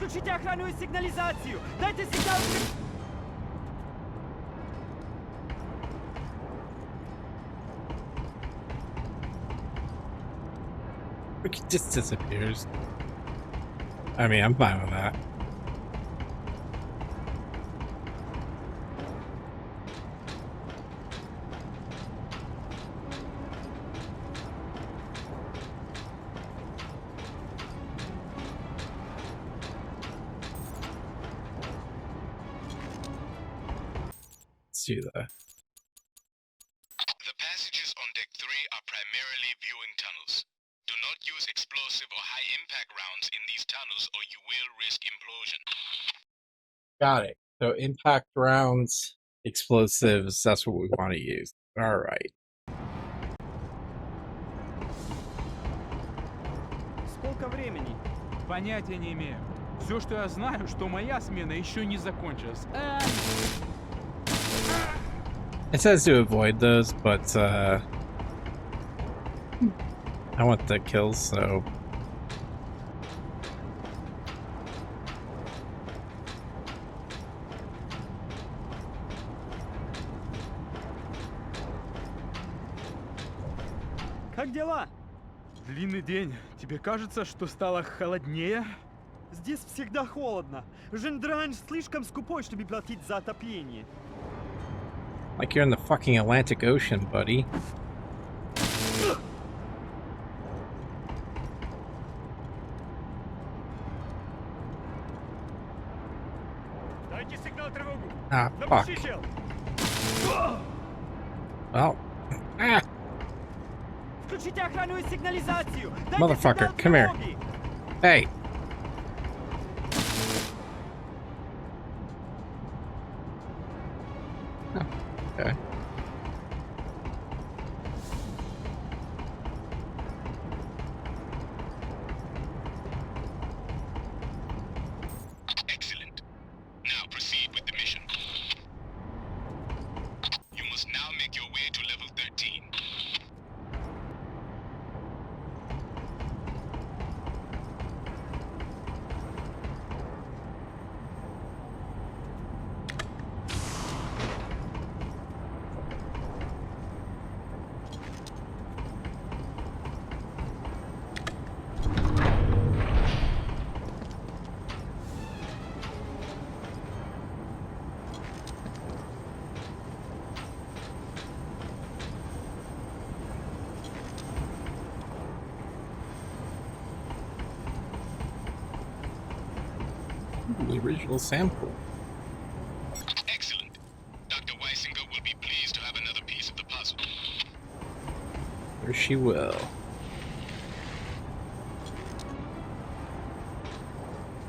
Включите охрану и сигнализацию! Дайте сигнал! It just disappears. I mean, I'm fine with that. Let's do that. The passages on deck 3 are primarily viewing tunnels. Do not use explosive or high-impact rounds in these tunnels or you will risk implosion. Got it. So impact rounds, explosives, that's what we want to use. All right. Сколько времени? Понятия не имею. Все, что я знаю, что моя смена еще не закончилась. It says to avoid those, but I want the kills, so Как дела? Длинный день. Тебе кажется, что стало холоднее? Здесь всегда холодно. Жендрань слишком скупой, чтобы платить за отопление. like you're in the fucking Atlantic Ocean, buddy. Дайте сигнал тревогу. Ah, fuck. Напишите. Well, ah, Включите охрану и сигнализацию. Дайте motherfucker, сигнал come here. тревоги. Hey. Oh, okay. Excellent. Now proceed with the mission. You must now make your way to level 13. The original sample. Excellent. Dr. Weisinger will be pleased to have another piece of the puzzle. There she will.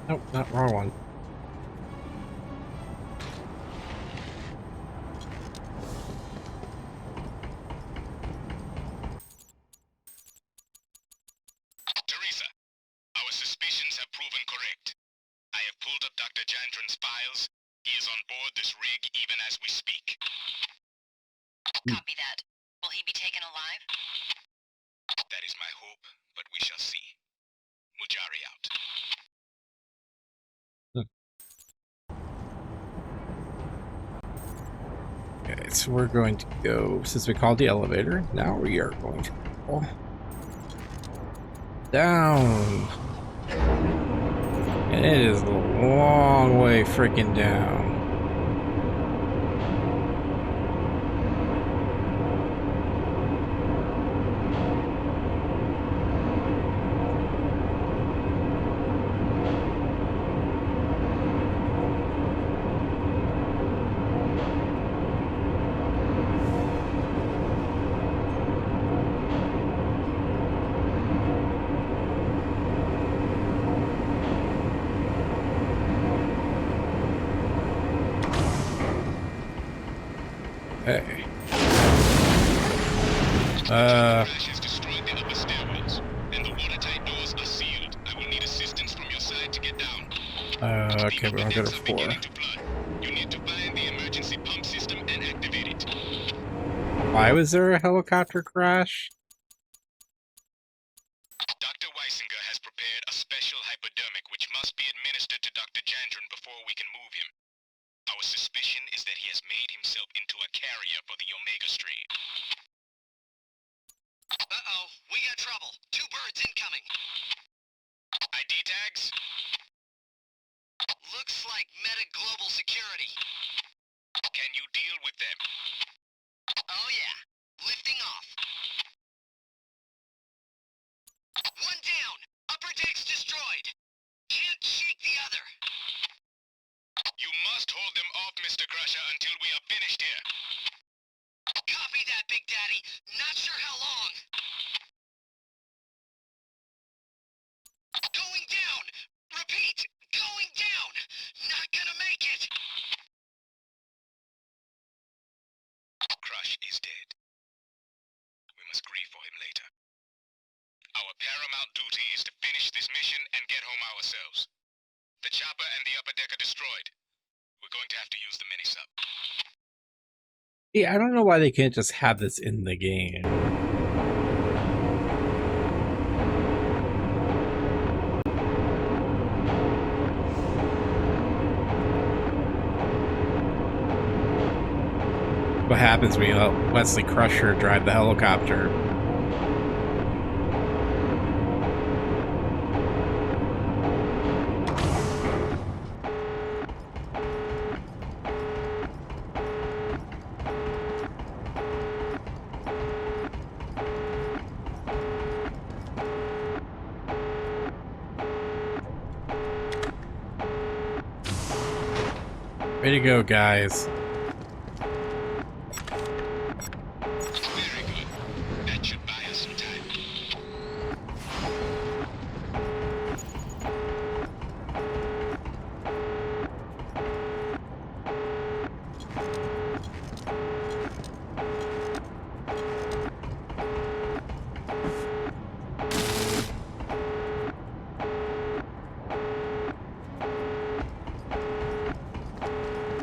Nope, not wrong one. Teresa, our suspicions have proven correct. I have pulled up Dr. Jandron's files. He is on board this rig even as we speak. Copy that. Will he be taken alive? That is my hope, but we shall see. Mujari out. Okay, so we're going to go, since we called the elevator, now we are going to go down. And it is a long way freaking down. Hey. Crash has destroyed the upper stairwells, and the watertight doors are sealed. I will need assistance from your side to get down. Okay, The we're gonna go decks to are 4. beginning to flood. You need to find the emergency pump system and activate it. Why was there a helicopter crash? Dr. Weisinger has prepared a special hypodermic which must be administered to remove him. Our suspicion is that he has made himself into a carrier for the Omega strain. Uh-oh, we got trouble. 2 birds incoming. ID tags? Looks like Meta Global Security. Can you deal with them? Oh yeah, lifting off. 1 down. Upper deck's destroyed. Can't shake the other. You must hold them off, Mr. Crusher, until we are finished here. Copy that, Big Daddy. Not sure how long. Going down. Repeat, going down. Not gonna make it. Crush is dead. We must grieve for him later. Our paramount duty is to finish this mission and get home ourselves. The chopper and the upper deck are destroyed. We're going to have to use the mini-sub. Yeah, I don't know why they can't just have this in the game. What happens when you let Wesley Crusher drive the helicopter? Way to go, guys. Very good. That should buy us some time.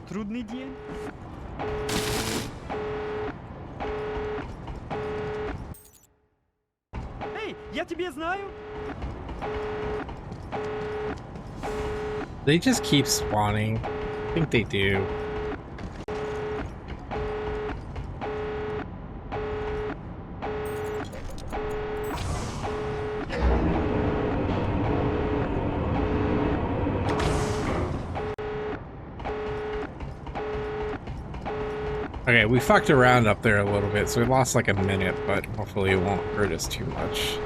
Трудный день. Эй, я тебя знаю. They just keep spawning. I think they do. Okay, we fucked around up there a little bit, so we lost like a minute, but hopefully it won't hurt us too much.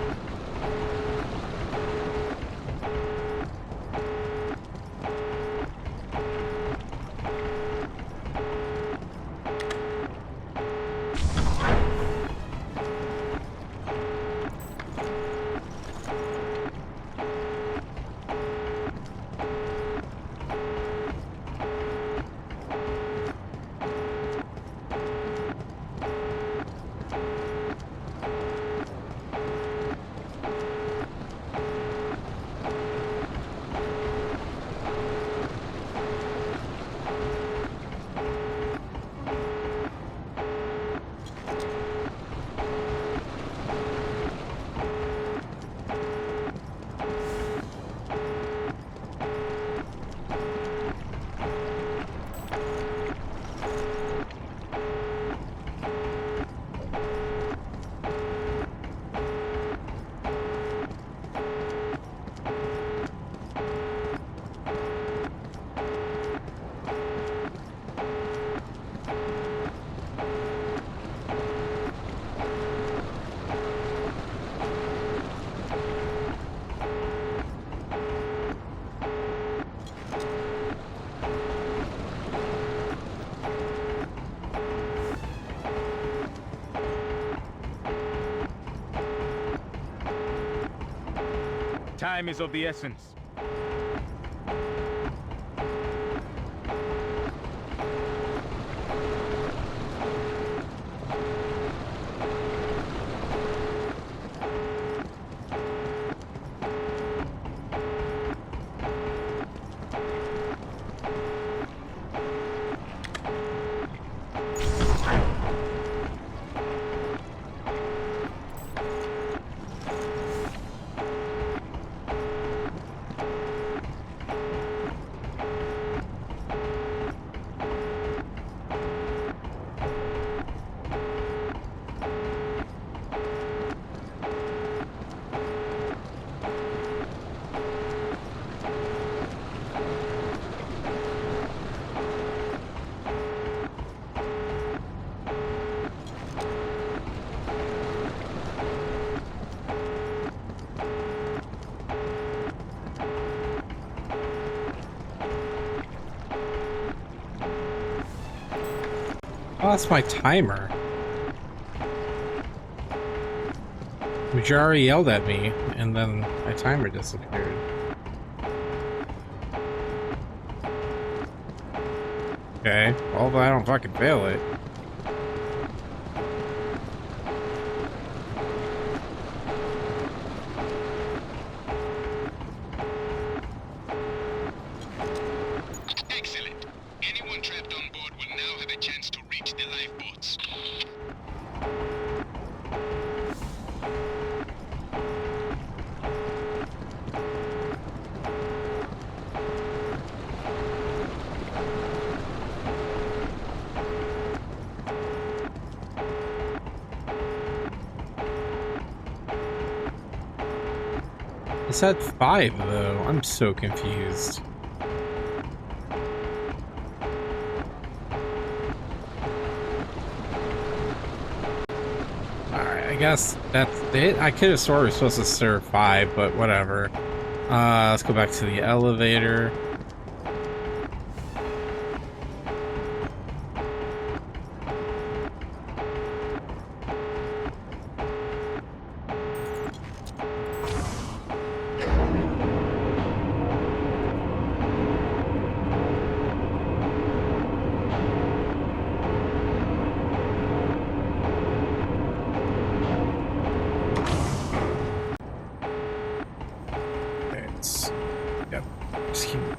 Time is of the essence. Oh, that's my timer. Majari yelled at me, and then my timer disappeared. Okay, well, but I don't fucking fail it. Excellent. Anyone trapped on board will now have a chance to reach the lifeboats. It said 5 though. I'm so confused. Alright, I guess that's it. I could have swore we were supposed to serve 5, but whatever. Let's go back to the elevator.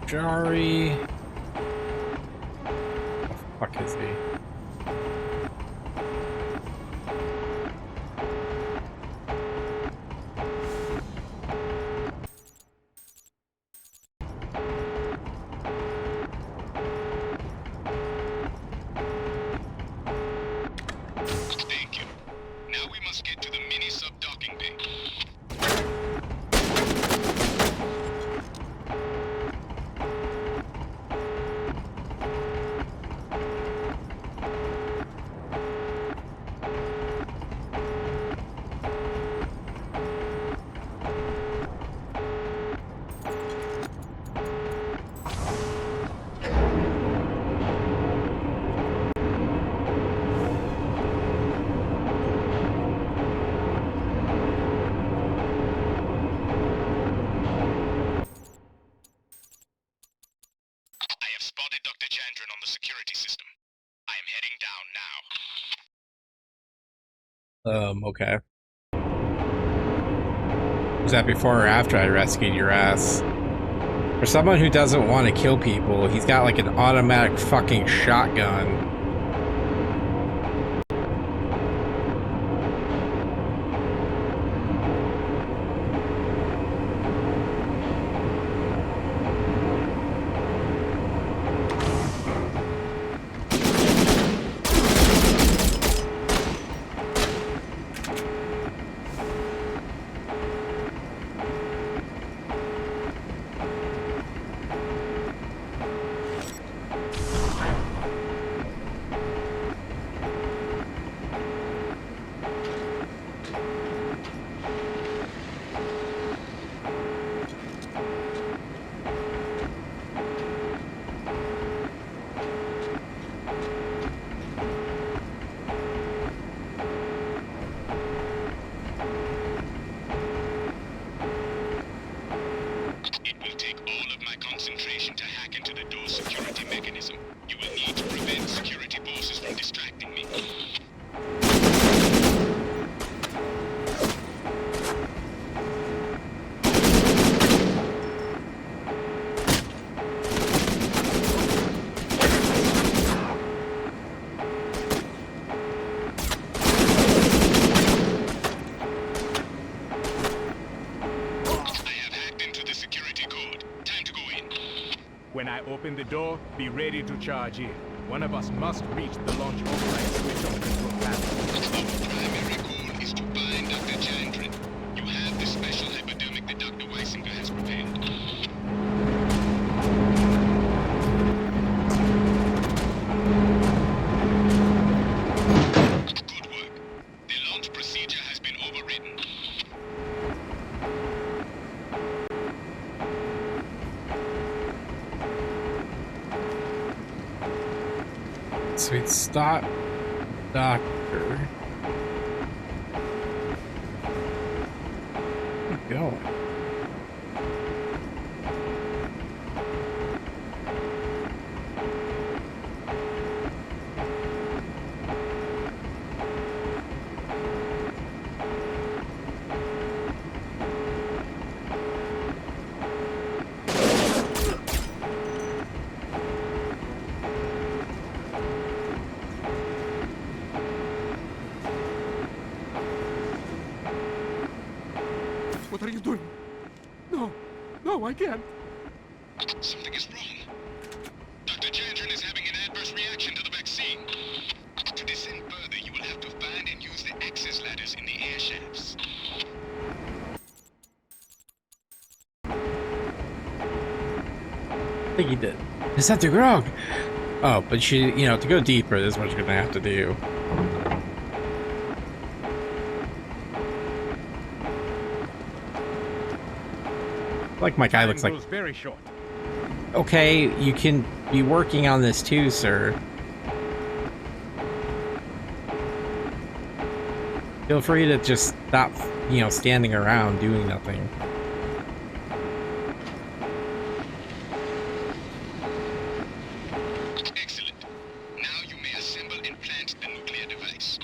Jari. What the fuck is he? Thank you. Now we must get to the mini sub-docking bay. Okay. Was that before or after I rescued your ass? For someone who doesn't want to kill people, he's got like an automatic fucking shotgun. When I open the door, be ready to charge in. One of us must reach the launch override switch on the control panel. Our primary goal is to find Dr. Chandran. You have the special hypodermic that Dr. Weisinger has prepared. Good work. The launch procedure has been overridden. Sweet stop, doctor. Where you going? What are you doing? No, no, I can't. Something is wrong. Dr. Chandran is having an adverse reaction to the vaccine. To descend further, you will have to find and use the access ladders in the air shafts. I think he did. Is that the grog? Oh, but to go deeper, this is what you're gonna have to do. Like my guy looks like. Very short. Okay, you can be working on this too, sir. Feel free to just stop, standing around doing nothing. Excellent. Now you may assemble and plant the nuclear device.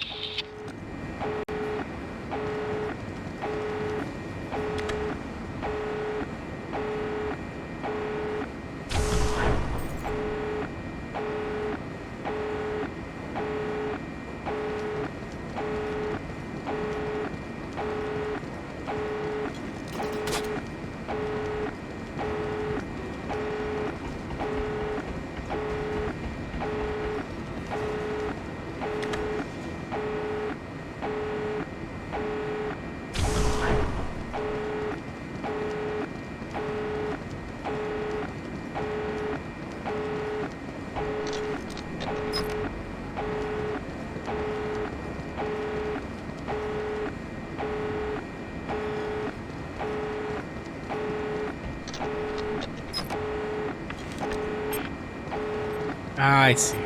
I see.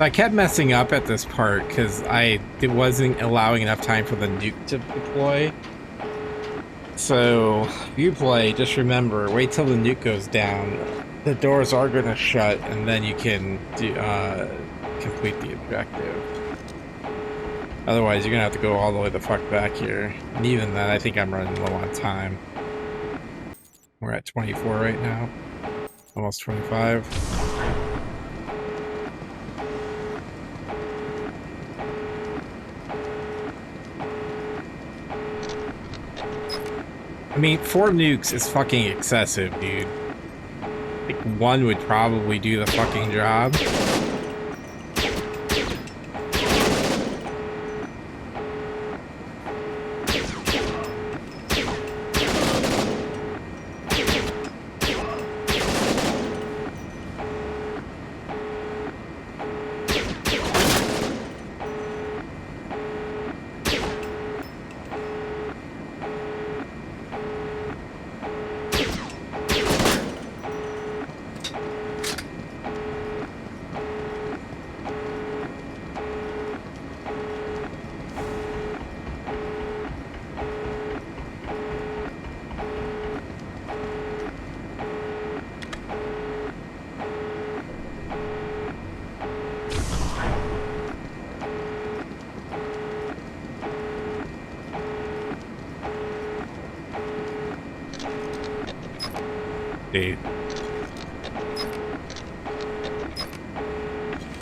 I kept messing up at this part because it wasn't allowing enough time for the nuke to deploy. So, if you play, just remember, wait till the nuke goes down. The doors are going to shut, and then you can complete the objective. Otherwise, you're going to have to go all the way the fuck back here. And even then, I think I'm running low on time. We're at 24 right now. Almost 25. I mean, 4 nukes is fucking excessive, dude. I think 1 would probably do the fucking job. update.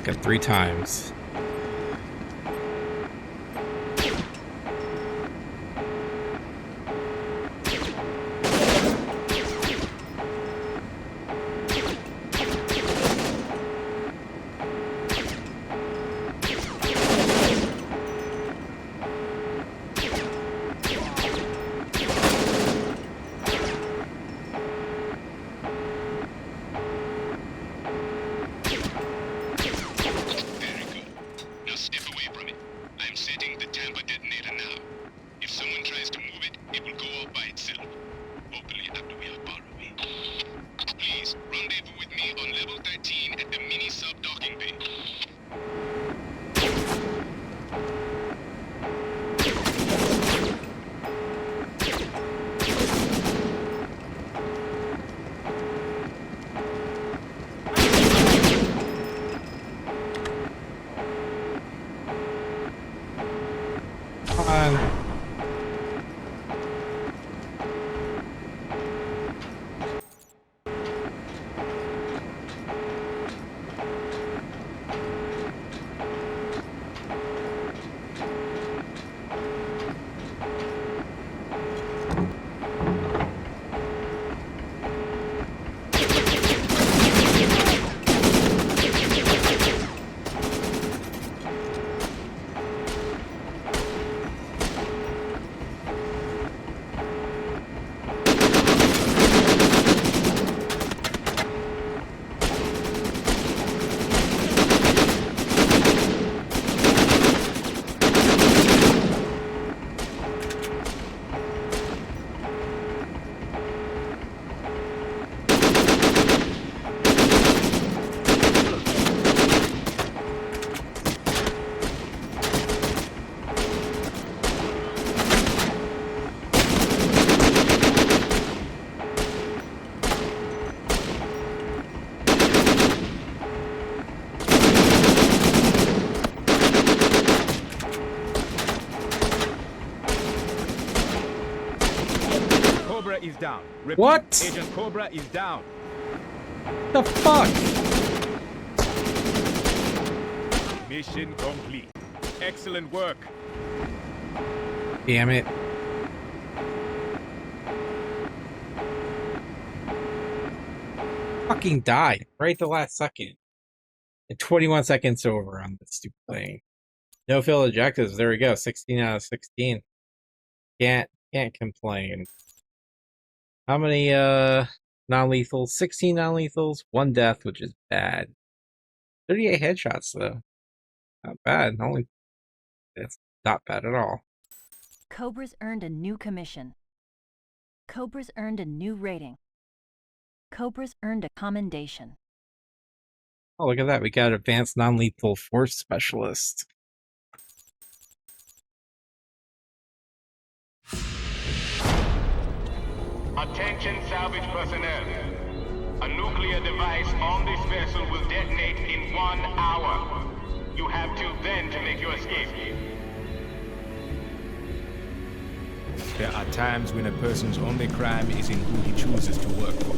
Got 3 times. Is down. Repeat, What? Agent Cobra is down. The fuck? Mission complete. Excellent work. Damn it. Fucking died right the last second. And 21 seconds over on this stupid thing. No failed objectives. There we go. 16 out of 16. Can't complain. How many non-lethals? 16 non-lethals, 1 death, which is bad. 38 headshots though. Not bad. It's not bad at all. Cobra's earned a new commission. Cobra's earned a new rating. Cobra's earned a commendation. Oh, look at that. We got advanced non-lethal force specialist. Attention salvage personnel. A nuclear device on this vessel will detonate in 1 hour. You have till then to make your escape. There are times when a person's only crime is in who he chooses to work for.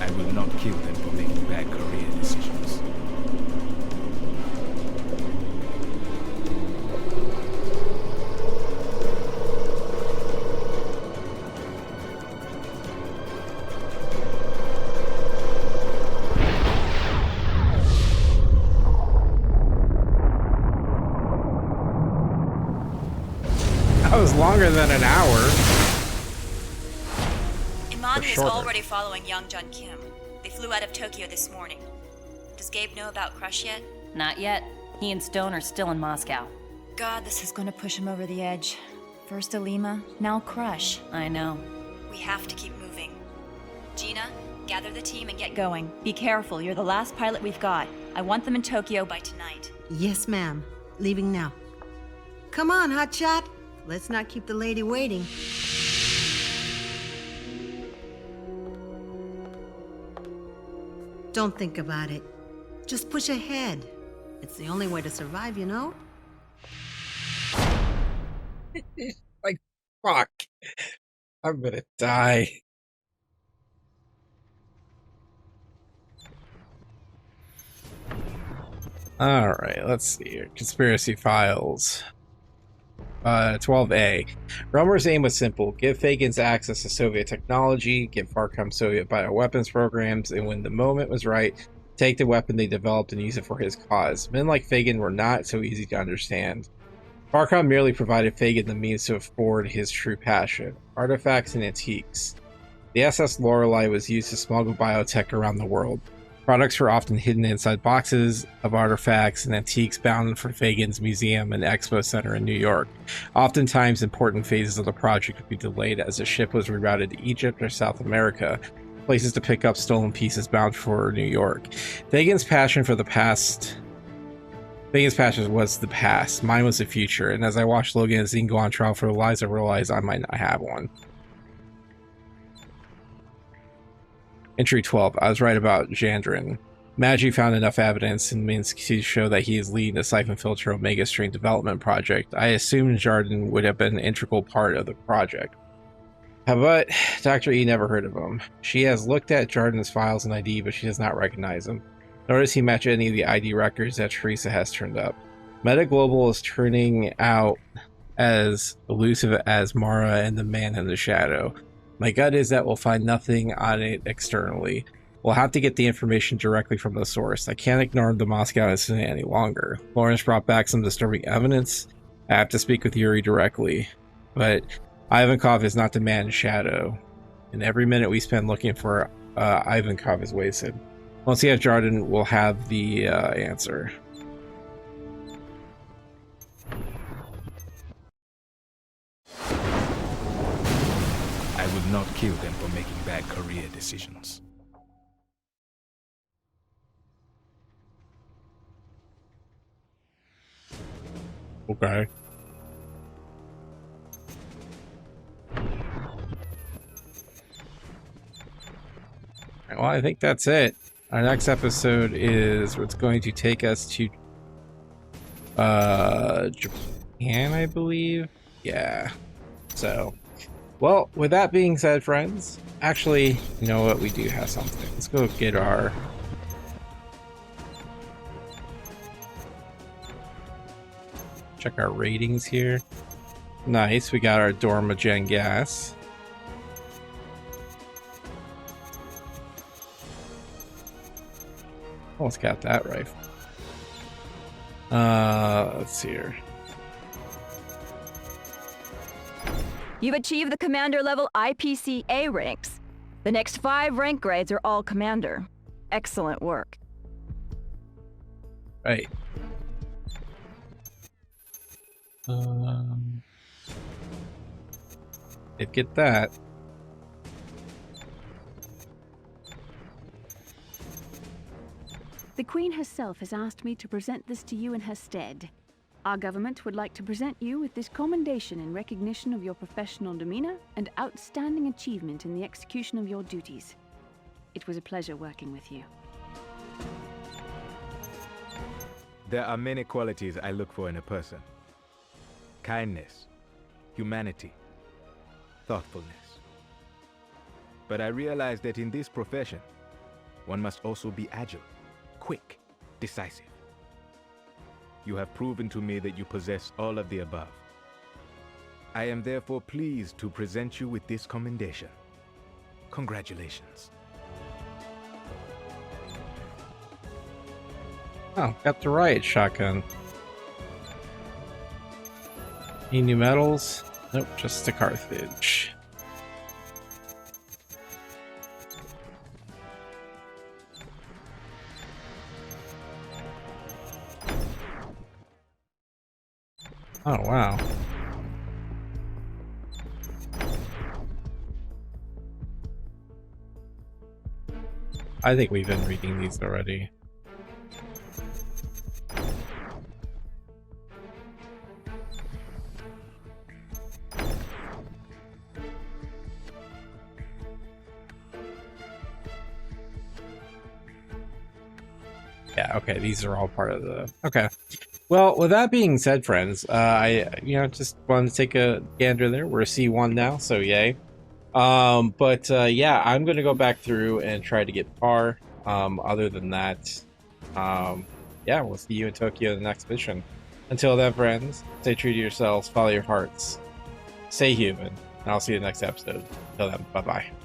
I will not kill them for making bad career decisions. That was longer than an hour. Iman is already following Young Jun Kim. They flew out of Tokyo this morning. Does Gabe know about Crush yet? Not yet. He and Stone are still in Moscow. God, this is going to push him over the edge. First Alima, now Crush. I know. We have to keep moving. Gina, gather the team and get going. Be careful, you're the last pilot we've got. I want them in Tokyo by tonight. Yes, ma'am. Leaving now. Come on, hotshot. Let's not keep the lady waiting. Don't think about it. Just push ahead. It's the only way to survive, you know? Like, fuck. I'm gonna die. Alright, let's see here. Conspiracy files. 12A. Romer's aim was simple. Give Fagans access to Soviet technology, give Farcom Soviet bioweapons programs, and when the moment was right, take the weapon they developed and use it for his cause. Men like Fagan were not so easy to understand. Farcom merely provided Fagan the means to afford his true passion, artifacts and antiques. The SS Lorelei was used to smuggle biotech around the world. Products were often hidden inside boxes of artifacts and antiques bound for Fagan's Museum and Expo Center in New York. Oftentimes, important phases of the project would be delayed as the ship was rerouted to Egypt or South America, places to pick up stolen pieces bound for New York. Fagan's passion was the past, mine was the future, and as I watched Logan and Zine go on trial for their lives, I realized I might not have one. Entry 12. I was right about Jandrin. Magi found enough evidence in Minsk to show that he is leading the Syphon Filter Omega Strain development project. I assumed Jardin would have been an integral part of the project. But Dr. E never heard of him. She has looked at Jardin's files and ID, but she does not recognize him. Nor does he match any of the ID records that Teresa has turned up. Meta Global is turning out as elusive as Mara and the Man in the Shadow. My gut is that we'll find nothing on it externally. We'll have to get the information directly from the source. I can't ignore the Moscow incident any longer. Lawrence brought back some disturbing evidence. I have to speak with Yuri directly. But Ivankov is not the Man in Shadow. And every minute we spend looking for Ivankov is wasted. Once he has Jardin, we'll have the answer. I will not kill them for making bad career decisions. Okay. Well, I think that's it. Our next episode is what's going to take us to Japan, I believe. Yeah. So, well, with that being said, friends, actually, you know what? We do have something. Let's go get our check our ratings here. Nice. We got our Dormagen gas. Almost got that rifle. Let's see here. You've achieved the commander level I.P.C.A. ranks. The next 5 rank grades are all commander. Excellent work. Right. Did get that. The Queen herself has asked me to present this to you in her stead. Our government would like to present you with this commendation in recognition of your professional demeanor and outstanding achievement in the execution of your duties. It was a pleasure working with you. There are many qualities I look for in a person. Kindness, humanity, thoughtfulness. But I realize that in this profession, one must also be agile, quick, decisive. You have proven to me that you possess all of the above. I am therefore pleased to present you with this commendation. Congratulations. Oh, got the riot shotgun. Any new medals? Nope, just a Carthage. Oh, wow. I think we've been reading these already. Yeah, okay, these are all part of the... Okay. Well, with that being said, friends, I just wanted to take a gander there. We're a C1 now, so yay. Yeah, I'm going to go back through and try to get par. Other than that, yeah, we'll see you in Tokyo in the next mission. Until then, friends, stay true to yourselves, follow your hearts, stay human, and I'll see you in the next episode. Until then, bye-bye.